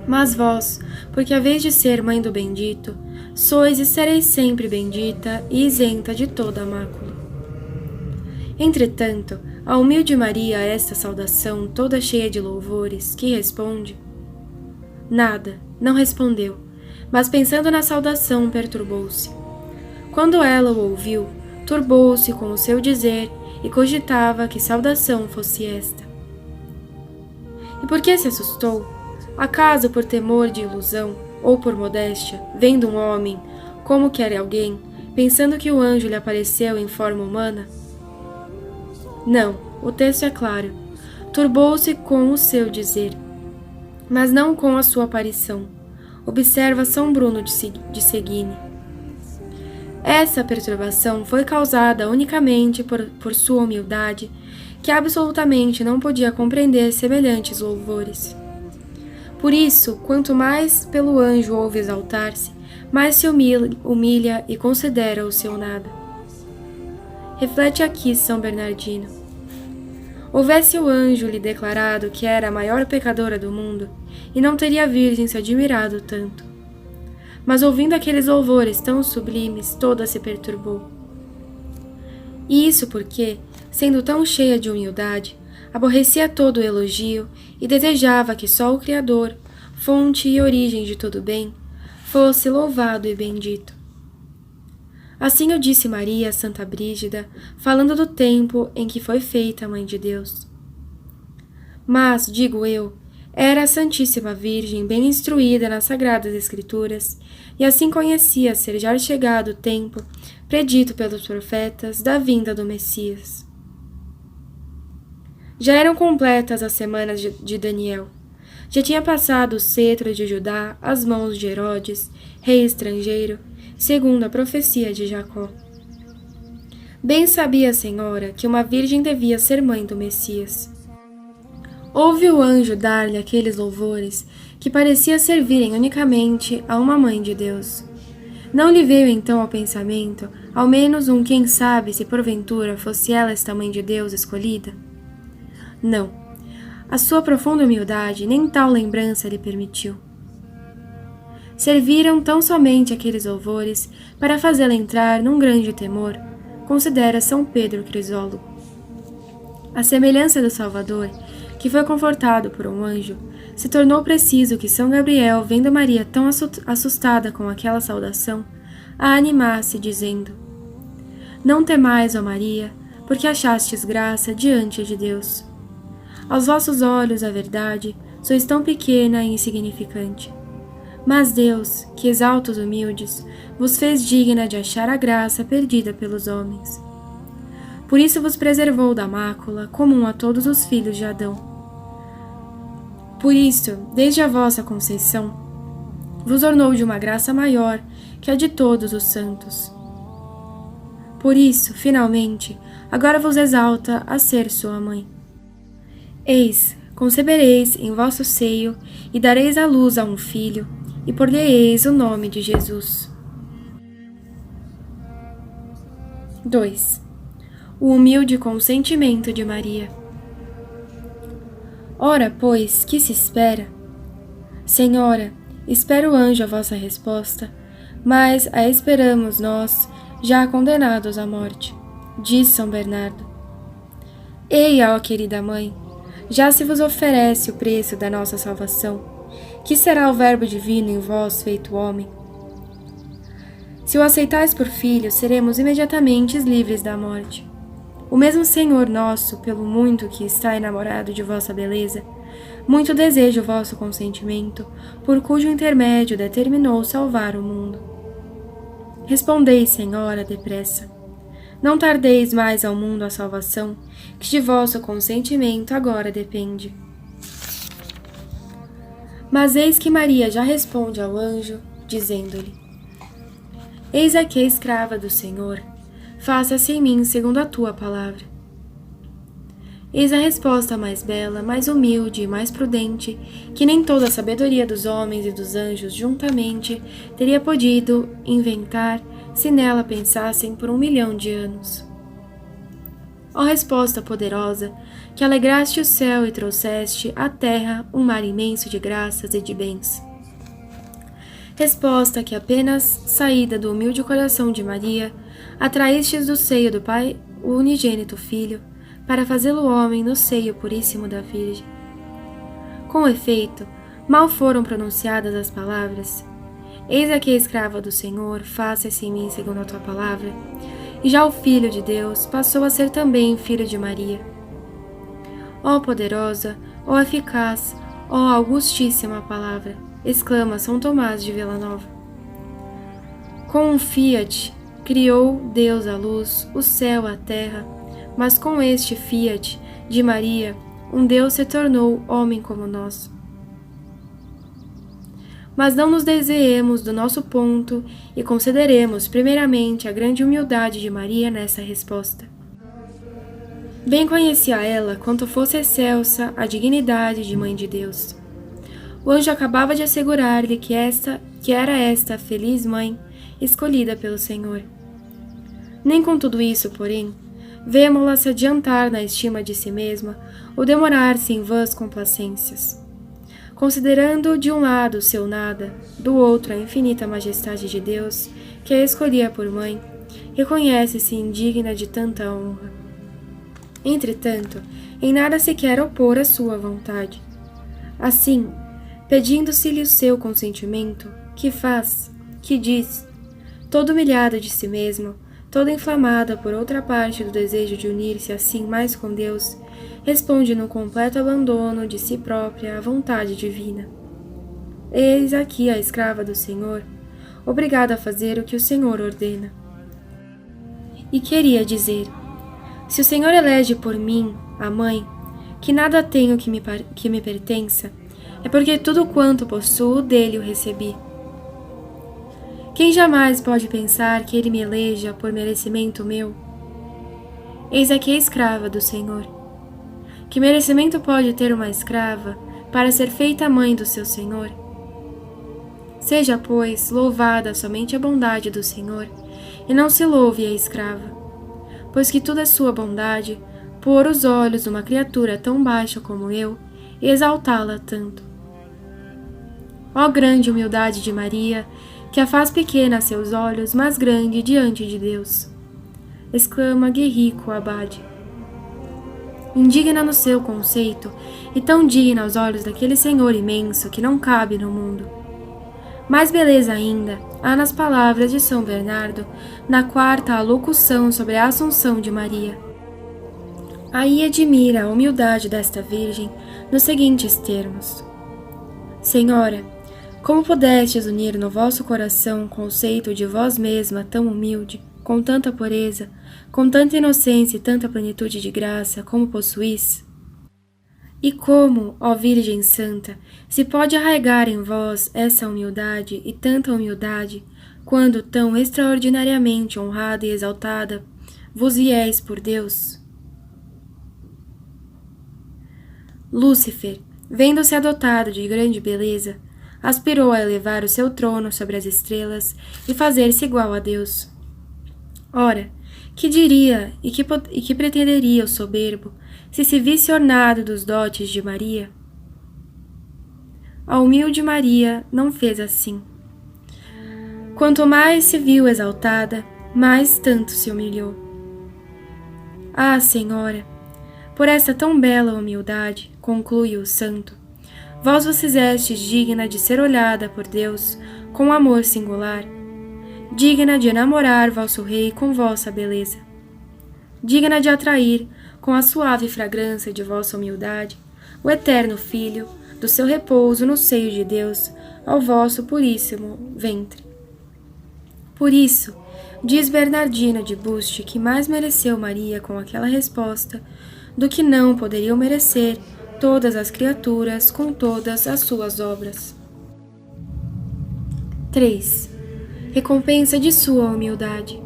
Speaker 1: Mas vós, porque haveis de ser mãe do bendito, sois e sereis sempre bendita e isenta de toda a mácula. Entretanto, a humilde Maria a esta saudação toda cheia de louvores, que responde? Nada, não respondeu, mas pensando na saudação perturbou-se. Quando ela o ouviu, turbou-se com o seu dizer e cogitava que saudação fosse esta. E por que se assustou? Acaso por temor de ilusão, ou por modéstia, vendo um homem, como que era alguém, pensando que o anjo lhe apareceu em forma humana? Não, o texto é claro. Turbou-se com o seu dizer, mas não com a sua aparição. Observa São Bruno de Seguine. Essa perturbação foi causada unicamente por sua humildade, que absolutamente não podia compreender semelhantes louvores. Por isso, quanto mais pelo anjo ouve exaltar-se, mais se humilha e considera o seu nada. Reflete aqui São Bernardino. Houvesse o anjo lhe declarado que era a maior pecadora do mundo, e não teria a Virgem se admirado tanto. Mas ouvindo aqueles louvores tão sublimes, toda se perturbou. E isso porque, sendo tão cheia de humildade, aborrecia todo o elogio e desejava que só o Criador, fonte e origem de todo bem, fosse louvado e bendito. Assim o disse Maria, Santa Brígida, falando do tempo em que foi feita a Mãe de Deus. Mas, digo eu, era a Santíssima Virgem bem instruída nas Sagradas Escrituras, e assim conhecia ser já chegado o tempo, predito pelos profetas, da vinda do Messias. Já eram completas as semanas de Daniel. Já tinha passado o cetro de Judá às mãos de Herodes, rei estrangeiro, segundo a profecia de Jacó. Bem sabia a Senhora que uma virgem devia ser mãe do Messias. Ouve o anjo dar-lhe aqueles louvores que parecia servirem unicamente a uma mãe de Deus. Não lhe veio então ao pensamento, ao menos um quem sabe se porventura fosse ela esta mãe de Deus escolhida? Não. A sua profunda humildade nem tal lembrança lhe permitiu. Serviram tão somente aqueles louvores para fazê-la entrar num grande temor, considera São Pedro Crisólogo. A semelhança do Salvador, que foi confortado por um anjo, se tornou preciso que São Gabriel, vendo Maria tão assustada com aquela saudação, a animasse, dizendo: Não temais, ó Maria, porque achastes graça diante de Deus. Aos vossos olhos, a verdade, sois tão pequena e insignificante. Mas Deus, que exalta os humildes, vos fez digna de achar a graça perdida pelos homens. Por isso vos preservou da mácula, comum a todos os filhos de Adão. Por isso, desde a vossa conceição, vos ornou de uma graça maior que a de todos os santos. Por isso, finalmente, agora vos exalta a ser sua mãe. Eis, concebereis em vosso seio e dareis à luz a um filho, e por-lhe-eis o nome de Jesus. 2. O humilde consentimento de Maria. Ora, pois, que se espera? Senhora, espera o anjo a vossa resposta, mas a esperamos nós, já condenados à morte, diz São Bernardo. Eia, ó querida mãe, já se vos oferece o preço da nossa salvação. Que será o Verbo divino em vós feito homem? Se o aceitais por filho, seremos imediatamente livres da morte. O mesmo Senhor nosso, pelo muito que está enamorado de vossa beleza, muito deseja o vosso consentimento, por cujo intermédio determinou salvar o mundo. Respondei, Senhora, depressa. Não tardeis mais ao mundo a salvação, que de vosso consentimento agora depende. Mas eis que Maria já responde ao anjo, dizendo-lhe: Eis aqui a escrava do Senhor, faça-se em mim segundo a tua palavra. Eis a resposta mais bela, mais humilde e mais prudente, que nem toda a sabedoria dos homens e dos anjos juntamente teria podido inventar, se nela pensassem por 1.000.000 de anos. Ó resposta poderosa, que alegraste o céu e trouxeste à terra um mar imenso de graças e de bens. Resposta que apenas saída do humilde coração de Maria, atraístes do seio do Pai o unigênito Filho, para fazê-lo homem no seio puríssimo da Virgem. Com efeito, mal foram pronunciadas as palavras: Eis aqui a escrava do Senhor, faça-se em mim segundo a tua palavra, e já o Filho de Deus passou a ser também filho de Maria. Ó poderosa, ó eficaz, ó augustíssima palavra, exclama São Tomás de Vilanova. Com um fiat, criou Deus a luz, o céu, a terra, mas com este fiat de Maria, um Deus se tornou homem como nós. Mas não nos desviemos do nosso ponto e consideremos primeiramente a grande humildade de Maria nessa resposta. Bem conhecia ela quanto fosse excelsa a dignidade de Mãe de Deus. O anjo acabava de assegurar-lhe que era esta a feliz mãe escolhida pelo Senhor. Nem com tudo isso, porém, vemo-la se adiantar na estima de si mesma ou demorar-se em vãs complacências. Considerando de um lado o seu nada, do outro a infinita majestade de Deus, que a escolhia por mãe, reconhece-se indigna de tanta honra. Entretanto, em nada se quer opor à sua vontade. Assim, pedindo-se-lhe o seu consentimento, que faz, que diz, toda humilhada de si mesma, toda inflamada por outra parte do desejo de unir-se assim mais com Deus, responde no completo abandono de si própria à vontade divina. Eis aqui a escrava do Senhor, obrigada a fazer o que o Senhor ordena. E queria dizer: se o Senhor elege por mim, a mãe, que nada tenho que me pertença, é porque tudo quanto possuo dele o recebi. Quem jamais pode pensar que ele me eleja por merecimento meu? Eis aqui a escrava do Senhor. Que merecimento pode ter uma escrava para ser feita mãe do seu Senhor? Seja, pois, louvada somente a bondade do Senhor, e não se louve a escrava, pois que tudo é sua bondade, pôr os olhos numa criatura tão baixa como eu e exaltá-la tanto. Ó grande humildade de Maria, que a faz pequena a seus olhos, mas grande diante de Deus! Exclama Guerrico Abade. indigna no seu conceito e tão digna aos olhos daquele Senhor imenso que não cabe no mundo. Mais beleza ainda há nas palavras de São Bernardo, na quarta alocução sobre a Assunção de Maria. Aí admira a humildade desta Virgem nos seguintes termos: Senhora, como pudestes unir no vosso coração o conceito de vós mesma tão humilde, com tanta pureza, com tanta inocência e tanta plenitude de graça como possuís? E como, ó Virgem Santa, se pode arraigar em vós essa humildade e tanta humildade, quando tão extraordinariamente honrada e exaltada vos vieis por Deus? Lúcifer, vendo-se adotado de grande beleza, aspirou a elevar o seu trono sobre as estrelas e fazer-se igual a Deus. Ora, que diria e que pretenderia o soberbo se visse ornado dos dotes de Maria? A humilde Maria não fez assim. Quanto mais se viu exaltada, mais tanto se humilhou. Ah, Senhora, por esta tão bela humildade, conclui o santo, vós vos fizestes digna de ser olhada por Deus com amor singular, digna de enamorar vosso rei com vossa beleza, digna de atrair, com a suave fragrância de vossa humildade, o eterno Filho, do seu repouso no seio de Deus, ao vosso puríssimo ventre. Por isso, diz Bernardino de Buste que mais mereceu Maria com aquela resposta do que não poderiam merecer todas as criaturas com todas as suas obras. 3. Recompensa de sua humildade.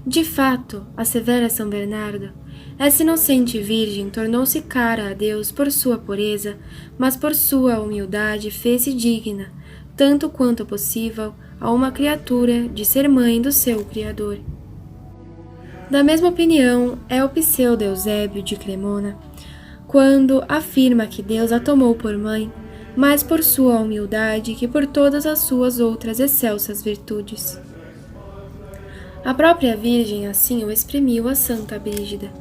Speaker 1: De fato, assevera São Bernardo, essa inocente virgem tornou-se cara a Deus por sua pureza, mas por sua humildade fez-se digna, tanto quanto possível, a uma criatura de ser mãe do seu Criador. Da mesma opinião é o pseudo Eusébio de Cremona, quando afirma que Deus a tomou por mãe, mais por sua humildade que por todas as suas outras excelsas virtudes. A própria Virgem assim o exprimiu a Santa Brígida.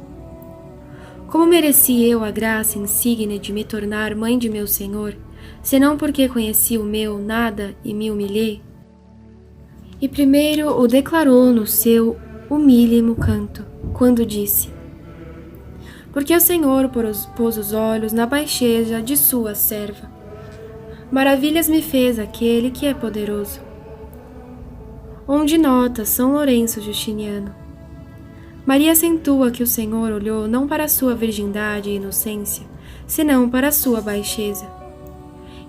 Speaker 1: Como mereci eu a graça insígne de me tornar mãe de meu Senhor, senão porque conheci o meu nada e me humilhei? E primeiro o declarou no seu humílimo canto, quando disse: porque o Senhor pôs os olhos na baixeza de sua serva. Maravilhas me fez aquele que é poderoso. Onde nota São Lourenço Justiniano. Maria acentua que o Senhor olhou não para sua virgindade e inocência, senão para sua baixeza.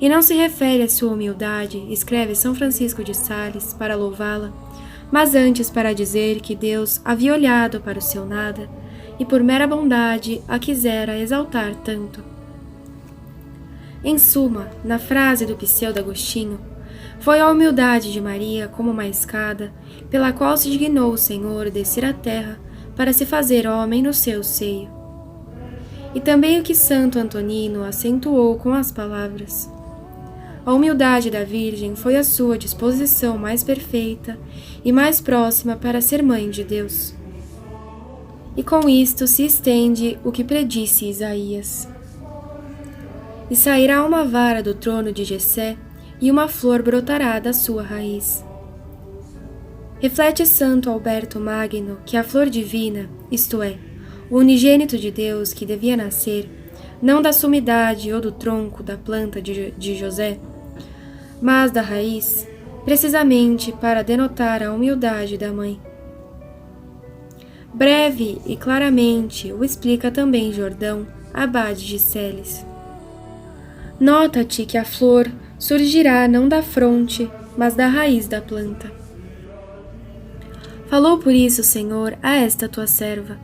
Speaker 1: E não se refere à sua humildade, escreve São Francisco de Sales, para louvá-la, mas antes para dizer que Deus havia olhado para o seu nada, e por mera bondade a quisera exaltar tanto. Em suma, na frase do pseudo Agostinho, foi a humildade de Maria como uma escada, pela qual se dignou o Senhor descer à terra para se fazer homem no seu seio. E também o que Santo Antonino acentuou com as palavras: a humildade da Virgem foi a sua disposição mais perfeita e mais próxima para ser mãe de Deus. E com isto se estende o que predisse Isaías: e sairá uma vara do trono de Jessé, e uma flor brotará da sua raiz. Reflete Santo Alberto Magno que a flor divina, isto é, o unigênito de Deus que devia nascer, não da sumidade ou do tronco da planta de José, mas da raiz, precisamente para denotar a humildade da mãe. Breve e claramente o explica também Jordão, abade de Celes. Nota-te que a flor surgirá não da fronte, mas da raiz da planta. Falou por isso o Senhor a esta tua serva: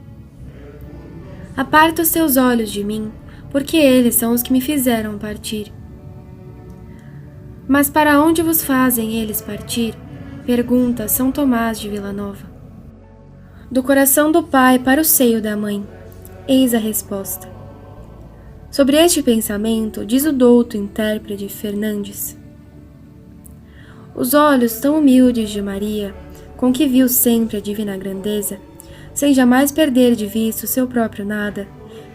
Speaker 1: aparta os teus olhos de mim, porque eles são os que me fizeram partir. Mas para onde vos fazem eles partir? Pergunta São Tomás de Vilanova. Do coração do pai para o seio da mãe. Eis a resposta. Sobre este pensamento, diz o douto intérprete Fernandes: os olhos tão humildes de Maria, com que viu sempre a divina grandeza, sem jamais perder de vista o seu próprio nada,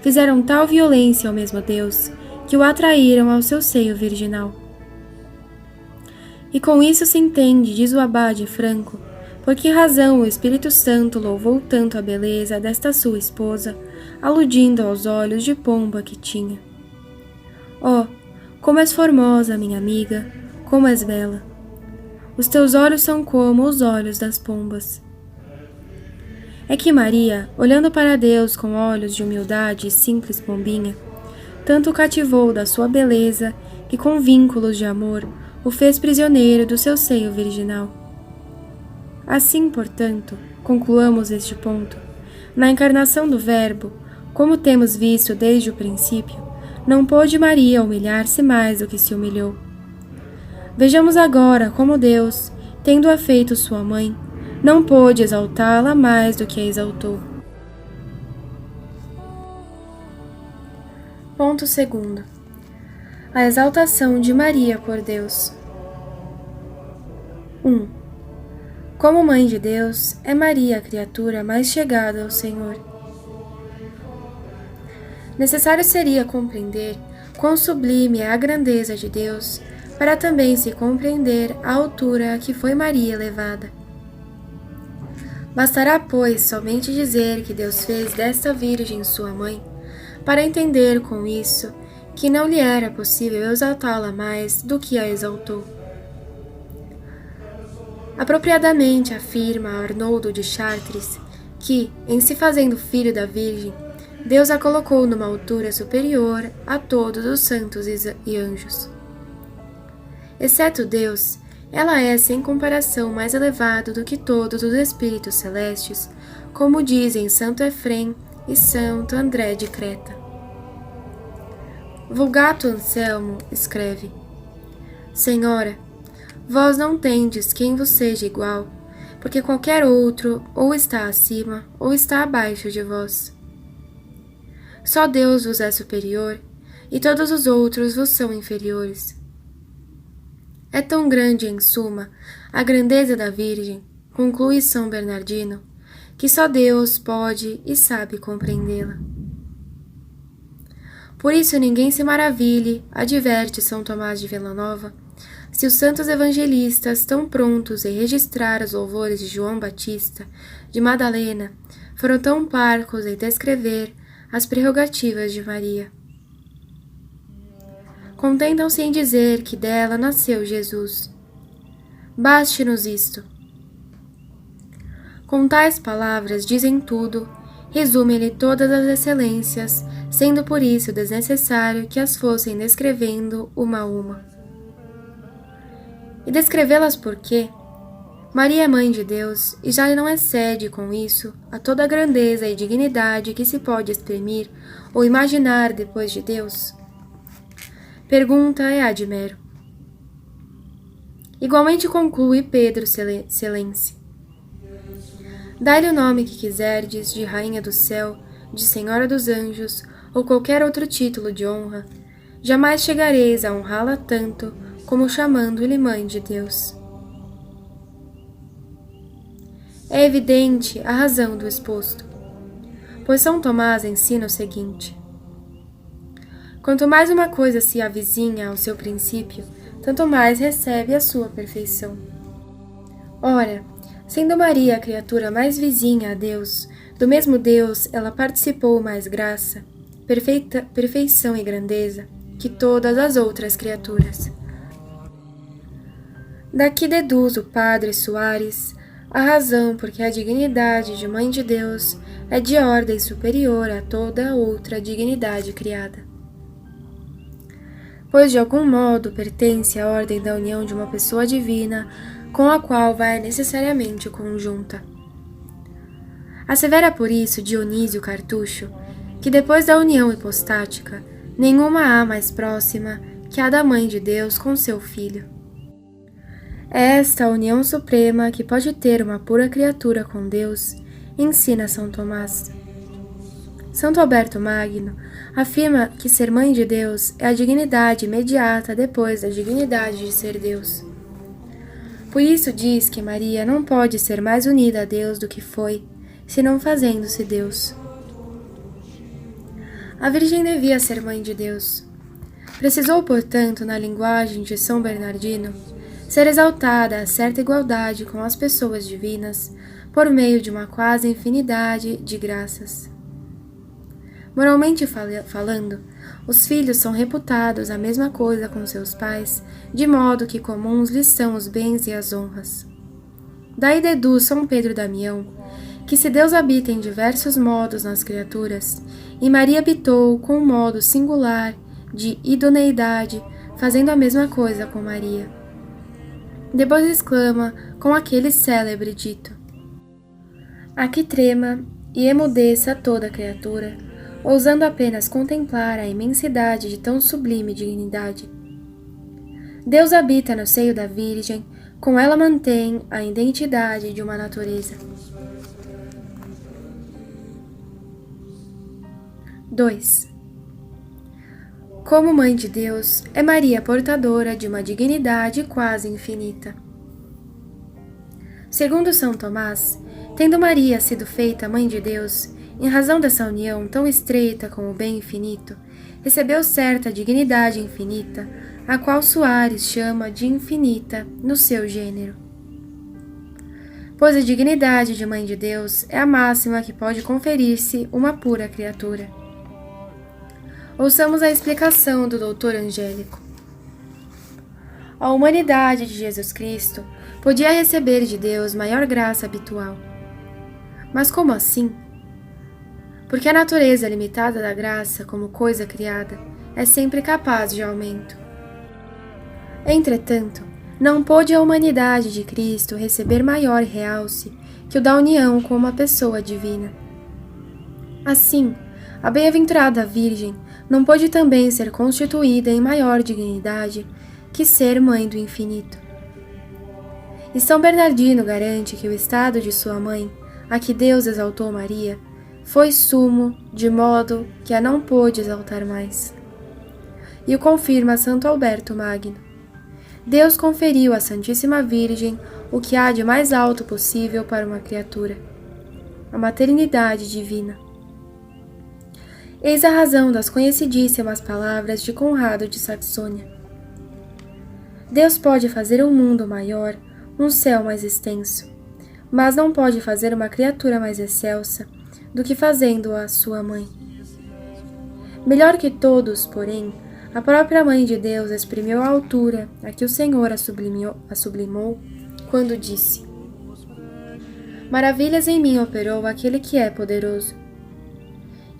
Speaker 1: fizeram tal violência ao mesmo Deus, que o atraíram ao seu seio virginal. E com isso se entende, diz o abade Franco, por que razão o Espírito Santo louvou tanto a beleza desta sua esposa, aludindo aos olhos de pomba que tinha. Oh, como és formosa, minha amiga, como és bela! Os teus olhos são como os olhos das pombas. É que Maria, olhando para Deus com olhos de humildade e simples pombinha, tanto o cativou da sua beleza que com vínculos de amor o fez prisioneiro do seu seio virginal. Assim, portanto, concluamos este ponto, na encarnação do Verbo, como temos visto desde o princípio, não pôde Maria humilhar-se mais do que se humilhou. Vejamos agora como Deus, tendo-a feito sua mãe, não pôde exaltá-la mais do que a exaltou. Ponto 2. A exaltação de Maria por Deus. 1. Como Mãe de Deus, é Maria a criatura mais chegada ao Senhor. Necessário seria compreender quão sublime é a grandeza de Deus, para também se compreender a altura a que foi Maria elevada. Bastará, pois, somente dizer que Deus fez desta Virgem sua mãe, para entender com isso que não lhe era possível exaltá-la mais do que a exaltou. Apropriadamente afirma Arnoldo de Chartres que, em se fazendo filho da Virgem, Deus a colocou numa altura superior a todos os santos e anjos. Exceto Deus, ela é sem comparação mais elevado do que todos os espíritos celestes, como dizem Santo Efrem e Santo André de Creta. Vulgato Anselmo escreve: Senhora, vós não tendes quem vos seja igual, porque qualquer outro ou está acima ou está abaixo de vós. Só Deus vos é superior, e todos os outros vos são inferiores. É tão grande, em suma, a grandeza da Virgem, conclui São Bernardino, que só Deus pode e sabe compreendê-la. Por isso ninguém se maravilhe, adverte São Tomás de Villanova, se os santos evangelistas tão prontos em registrar os louvores de João Batista, de Madalena, foram tão parcos em descrever as prerrogativas de Maria. Contentam-se em dizer que dela nasceu Jesus. Baste-nos isto. Com tais palavras dizem tudo, resumem-lhe todas as excelências, sendo por isso desnecessário que as fossem descrevendo uma a uma. E descrevê-las por quê? Maria é Mãe de Deus e já não excede com isso a toda a grandeza e dignidade que se pode exprimir ou imaginar depois de Deus? Pergunta é ad mero. Igualmente conclui Pedro Celense. Dai-lhe o nome que quiserdes de Rainha do Céu, de Senhora dos Anjos ou qualquer outro título de honra, jamais chegareis a honrá-la tanto como chamando-lhe Mãe de Deus. É evidente a razão do exposto, pois São Tomás ensina o seguinte: quanto mais uma coisa se avizinha ao seu princípio, tanto mais recebe a sua perfeição. Ora, sendo Maria a criatura mais vizinha a Deus, do mesmo Deus ela participou mais graça, perfeição e grandeza que todas as outras criaturas. Daqui deduz o padre Soares a razão porque a dignidade de Mãe de Deus é de ordem superior a toda outra dignidade criada. Pois de algum modo pertence à ordem da união de uma pessoa divina com a qual vai necessariamente conjunta. Assevera por isso Dionísio Cartucho que depois da união hipostática, nenhuma há mais próxima que a da Mãe de Deus com seu Filho. É esta a união suprema que pode ter uma pura criatura com Deus, ensina São Tomás. Santo Alberto Magno afirma que ser Mãe de Deus é a dignidade imediata depois da dignidade de ser Deus. Por isso diz que Maria não pode ser mais unida a Deus do que foi, senão fazendo-se Deus. A Virgem devia ser mãe de Deus. Precisou, portanto, na linguagem de São Bernardino, ser exaltada a certa igualdade com as pessoas divinas por meio de uma quase infinidade de graças. Moralmente falando, os filhos são reputados a mesma coisa com seus pais, de modo que comuns lhes são os bens e as honras. Daí deduz São Pedro Damião que se Deus habita em diversos modos nas criaturas, e Maria habitou com um modo singular de idoneidade, fazendo a mesma coisa com Maria. Depois exclama com aquele célebre dito: a que trema e emudeça toda criatura, ousando apenas contemplar a imensidade de tão sublime dignidade. Deus habita no seio da Virgem, com ela mantém a identidade de uma natureza. 2. Como Mãe de Deus, é Maria portadora de uma dignidade quase infinita. Segundo São Tomás, tendo Maria sido feita Mãe de Deus, em razão dessa união tão estreita com o bem infinito, recebeu certa dignidade infinita, a qual Soares chama de infinita no seu gênero. Pois a dignidade de Mãe de Deus é a máxima que pode conferir-se uma pura criatura. Ouçamos a explicação do doutor Angélico. A humanidade de Jesus Cristo podia receber de Deus maior graça habitual. Mas como assim? Porque a natureza limitada da graça, como coisa criada, é sempre capaz de aumento. Entretanto, não pôde a humanidade de Cristo receber maior realce que o da união com uma pessoa divina. Assim, a bem-aventurada Virgem não pôde também ser constituída em maior dignidade que ser mãe do infinito. E São Bernardino garante que o estado de sua mãe, a que Deus exaltou Maria, foi sumo, de modo que a não pôde exaltar mais. E o confirma Santo Alberto Magno. Deus conferiu à Santíssima Virgem o que há de mais alto possível para uma criatura: a maternidade divina. Eis a razão das conhecidíssimas palavras de Conrado de Saxônia. Deus pode fazer um mundo maior, um céu mais extenso, mas não pode fazer uma criatura mais excelsa do que fazendo-a sua mãe. Melhor que todos, porém, a própria Mãe de Deus exprimiu a altura a que o Senhor a sublimou quando disse: maravilhas em mim operou aquele que é poderoso.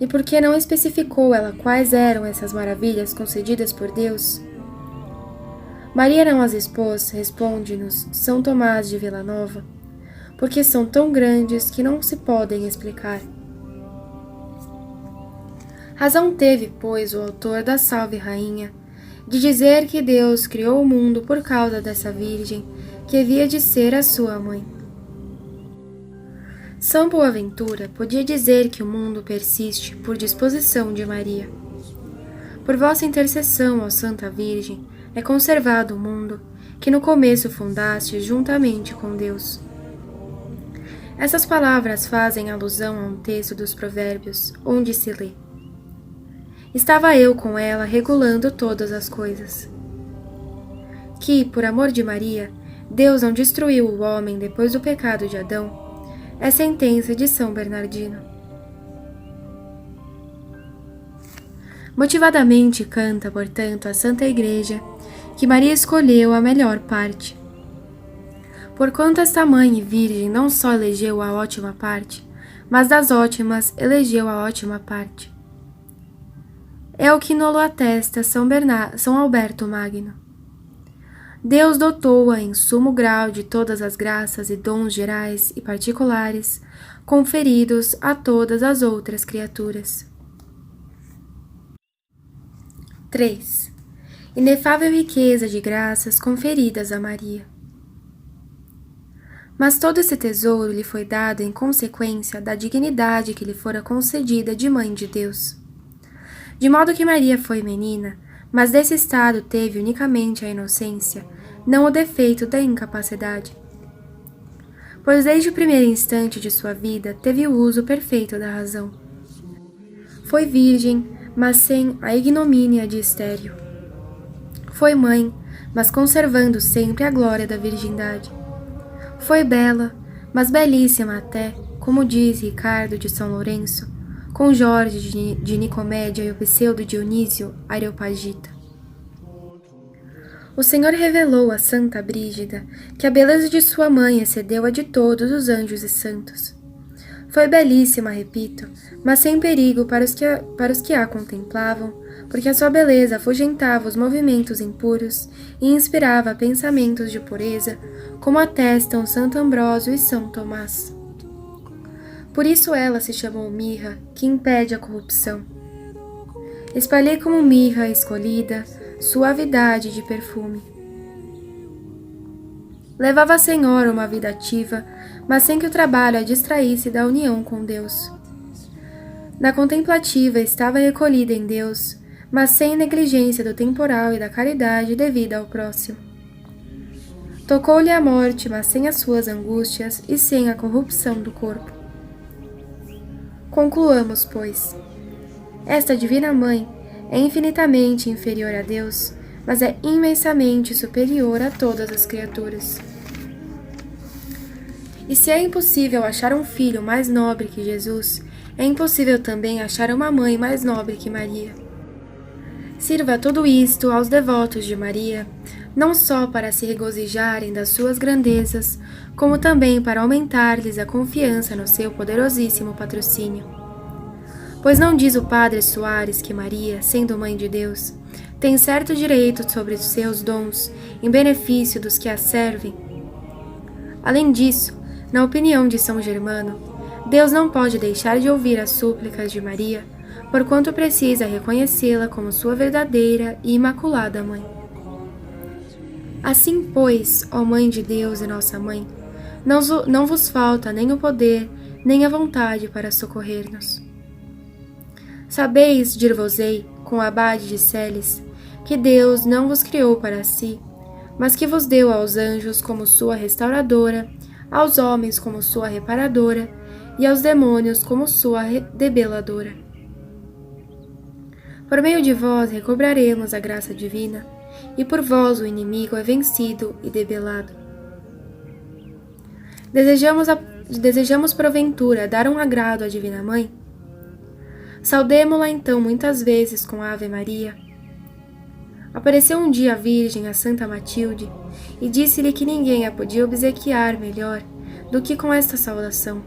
Speaker 1: E por que não especificou ela quais eram essas maravilhas concedidas por Deus? Maria não as expôs, responde-nos São Tomás de Vilanova, porque são tão grandes que não se podem explicar. Razão teve, pois, o autor da Salve Rainha, de dizer que Deus criou o mundo por causa dessa Virgem, que havia de ser a sua mãe. São Boaventura podia dizer que o mundo persiste por disposição de Maria. Por vossa intercessão, ó Santa Virgem, é conservado o mundo, que no começo fundaste juntamente com Deus. Essas palavras fazem alusão a um texto dos Provérbios, onde se lê: estava eu com ela regulando todas as coisas. Que, por amor de Maria, Deus não destruiu o homem depois do pecado de Adão, é sentença de São Bernardino. Motivadamente canta, portanto, a Santa Igreja que Maria escolheu a melhor parte. Porquanto esta mãe e virgem não só elegeu a ótima parte, mas das ótimas elegeu a ótima parte. É o que nolo atesta São Alberto Magno. Deus dotou-a em sumo grau de todas as graças e dons gerais e particulares conferidos a todas as outras criaturas. 3. Inefável riqueza de graças conferidas a Maria. Mas todo esse tesouro lhe foi dado em consequência da dignidade que lhe fora concedida de Mãe de Deus. De modo que Maria foi menina, mas desse estado teve unicamente a inocência, não o defeito da incapacidade. pois desde o primeiro instante de sua vida teve o uso perfeito da razão. Foi virgem, mas sem a ignomínia de estéril. Foi mãe, mas conservando sempre a glória da virgindade. Foi bela, mas belíssima até, como diz Ricardo de São Lourenço, com Jorge de Nicomédia e o pseudo Dionísio Areopagita. O Senhor revelou a Santa Brígida que a beleza de sua mãe excedeu a de todos os anjos e santos. Foi belíssima, repito, mas sem perigo para os que a contemplavam, porque a sua beleza afugentava os movimentos impuros e inspirava pensamentos de pureza, como atestam Santo Ambrósio e São Tomás. Por isso ela se chamou mirra, que impede a corrupção. Espalhei como mirra escolhida, suavidade de perfume. Levava a senhora uma vida ativa, mas sem que o trabalho a distraísse da união com Deus. Na contemplativa estava recolhida em Deus, mas sem negligência do temporal e da caridade devida ao próximo. Tocou-lhe a morte, mas sem as suas angústias e sem a corrupção do corpo. Concluamos, pois. Esta Divina Mãe é infinitamente inferior a Deus, mas é imensamente superior a todas as criaturas. E se é impossível achar um filho mais nobre que Jesus, é impossível também achar uma mãe mais nobre que Maria. Sirva tudo isto aos devotos de Maria, não só para se regozijarem das suas grandezas, como também para aumentar-lhes a confiança no seu poderosíssimo patrocínio. Pois não diz o padre Soares que Maria, sendo mãe de Deus, tem certo direito sobre os seus dons em benefício dos que a servem? Além disso, na opinião de São Germano, Deus não pode deixar de ouvir as súplicas de Maria, porquanto precisa reconhecê-la como sua verdadeira e imaculada mãe. Assim, pois, ó Mãe de Deus e nossa Mãe, não vos falta nem o poder, nem a vontade para socorrer-nos. Sabeis, dir-vos-ei, com o abade de Celes, que Deus não vos criou para si, mas que vos deu aos anjos como sua restauradora, aos homens como sua reparadora e aos demônios como sua debeladora. Por meio de vós recobraremos a graça divina, e por vós o inimigo é vencido e debelado. Desejamos porventura dar um agrado à Divina Mãe? Saudemo-la então muitas vezes com a Ave Maria. Apareceu um dia a Virgem a Santa Matilde e disse-lhe que ninguém a podia obsequiar melhor do que com esta saudação.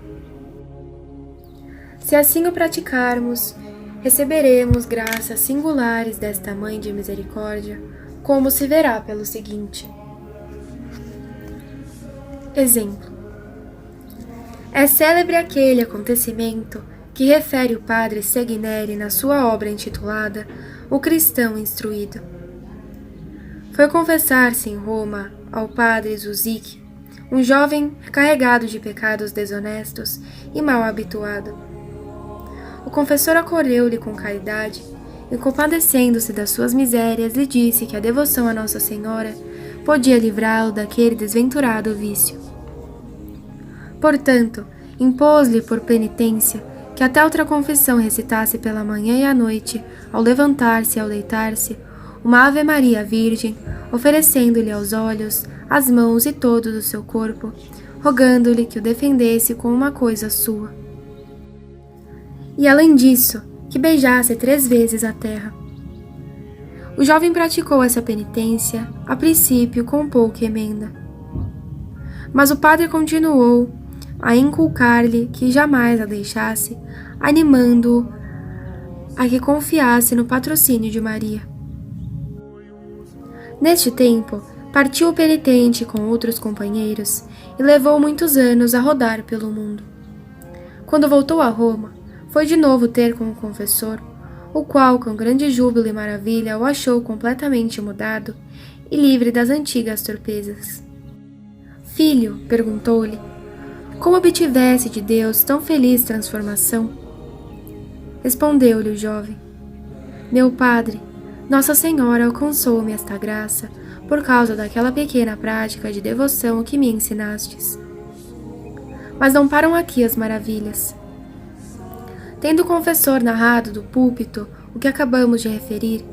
Speaker 1: Se assim o praticarmos, receberemos graças singulares desta Mãe de Misericórdia, como se verá pelo seguinte. Exemplo. É célebre aquele acontecimento que refere o padre Segneri na sua obra intitulada O Cristão Instruído. Foi confessar-se em Roma ao padre Zuzic, um jovem carregado de pecados desonestos e mal habituado. O confessor acolheu-lhe com caridade e, compadecendo-se das suas misérias, lhe disse que a devoção a Nossa Senhora podia livrá-lo daquele desventurado vício. Portanto, impôs-lhe por penitência que até outra confissão recitasse pela manhã e à noite, ao levantar-se e ao deitar-se, uma Ave Maria Virgem, oferecendo-lhe aos olhos, as mãos e todo o seu corpo, rogando-lhe que o defendesse com uma coisa sua. E além disso, que beijasse 3 vezes a terra. O jovem praticou essa penitência, a princípio com pouca emenda. Mas o padre continuou a inculcar-lhe que jamais a deixasse, animando-o a que confiasse no patrocínio de Maria. Neste tempo, partiu o penitente com outros companheiros e levou muitos anos a rodar pelo mundo. Quando voltou a Roma, foi de novo ter com o confessor, o qual, com grande júbilo e maravilha, o achou completamente mudado e livre das antigas torpezas. Filho, perguntou-lhe, como obtivesse de Deus tão feliz transformação? Respondeu-lhe o jovem, meu padre, Nossa Senhora alcançou-me esta graça por causa daquela pequena prática de devoção que me ensinastes. Mas não param aqui as maravilhas. Tendo o confessor narrado do púlpito o que acabamos de referir,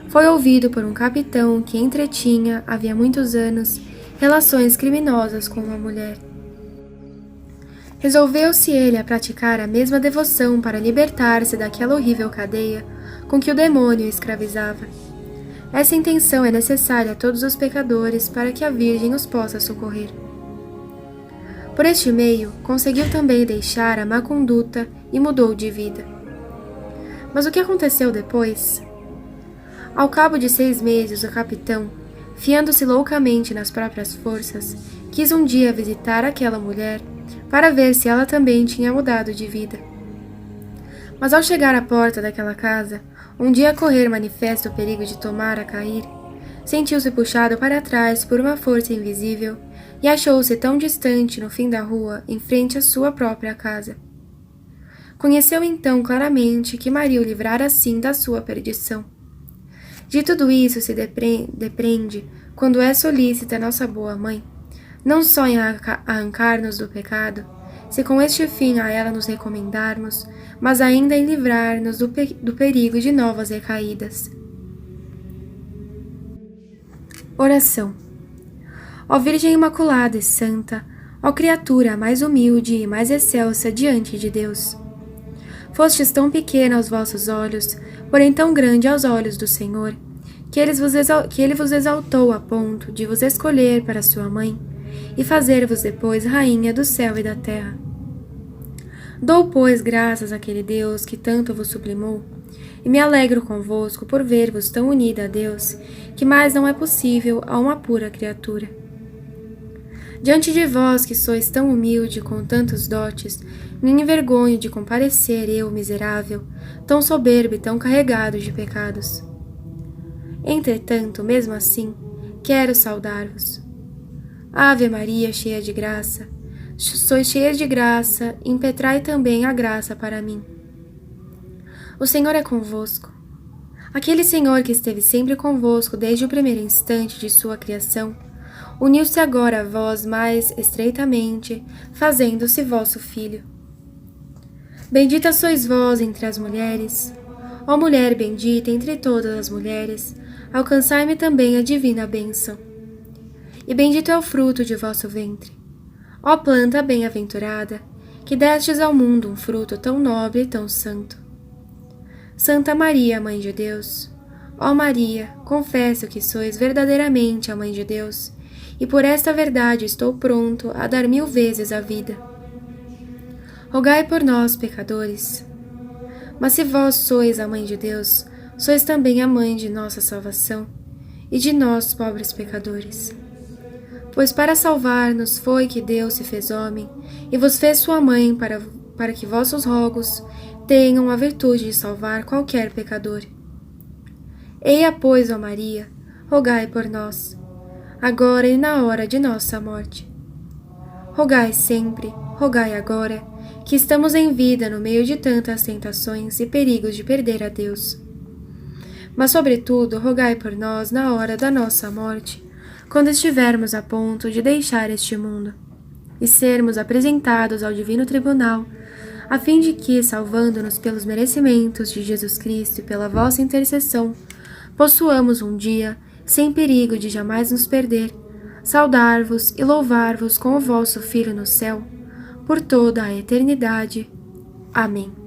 Speaker 1: foi ouvido por um capitão que entretinha, havia muitos anos, relações criminosas com uma mulher. Resolveu-se ele a praticar a mesma devoção para libertar-se daquela horrível cadeia com que o demônio o escravizava. Essa intenção é necessária a todos os pecadores para que a Virgem os possa socorrer. Por este meio, conseguiu também deixar a má conduta e mudou de vida. Mas o que aconteceu depois? Ao cabo de 6 meses, o capitão, fiando-se loucamente nas próprias forças, quis um dia visitar aquela mulher para ver se ela também tinha mudado de vida. Mas ao chegar à porta daquela casa, onde ia correr manifesto o perigo de tomar a cair, sentiu-se puxado para trás por uma força invisível e achou-se tão distante no fim da rua, em frente à sua própria casa. Conheceu então claramente que Maria o livrara assim da sua perdição. De tudo isso se depreende, quando é solícita nossa boa mãe, não só em arrancar-nos do pecado, se com este fim a ela nos recomendarmos, mas ainda em livrar-nos do perigo de novas recaídas. Oração. Ó Virgem Imaculada e Santa, ó criatura mais humilde e mais excelsa diante de Deus, fostes tão pequena aos vossos olhos, porém tão grande aos olhos do Senhor, que Ele vos exaltou a ponto de vos escolher para sua mãe e fazer-vos depois rainha do céu e da terra. Dou, pois, graças àquele Deus que tanto vos sublimou, e me alegro convosco por ver-vos tão unida a Deus, que mais não é possível a uma pura criatura. Diante de vós, que sois tão humilde com tantos dotes, me envergonho de comparecer eu, miserável, tão soberbo e tão carregado de pecados. Entretanto, mesmo assim, quero saudar-vos. Ave Maria, cheia de graça, sois cheia de graça, impetrai também a graça para mim. O Senhor é convosco. Aquele Senhor que esteve sempre convosco desde o primeiro instante de sua criação, uniu-se agora a vós mais estreitamente, fazendo-se vosso Filho. Bendita sois vós entre as mulheres. Ó mulher bendita entre todas as mulheres, alcançai-me também a divina bênção. E bendito é o fruto de vosso ventre. Ó planta bem-aventurada, que destes ao mundo um fruto tão nobre e tão santo. Santa Maria, Mãe de Deus, ó Maria, confesso que sois verdadeiramente a Mãe de Deus, e por esta verdade estou pronto a dar 1000 vezes a vida. Rogai por nós, pecadores. Mas se vós sois a Mãe de Deus, sois também a Mãe de nossa salvação e de nós, pobres pecadores. Pois para salvar-nos foi que Deus se fez homem e vos fez sua mãe para que vossos rogos tenham a virtude de salvar qualquer pecador. Eia, pois, ó Maria, rogai por nós, agora e na hora de nossa morte. Rogai sempre, rogai agora, que estamos em vida no meio de tantas tentações e perigos de perder a Deus. Mas, sobretudo, rogai por nós na hora da nossa morte, quando estivermos a ponto de deixar este mundo e sermos apresentados ao divino tribunal, a fim de que, salvando-nos pelos merecimentos de Jesus Cristo e pela vossa intercessão, possuamos um dia, sem perigo de jamais nos perder, saudar-vos e louvar-vos com o vosso Filho no céu, por toda a eternidade. Amém.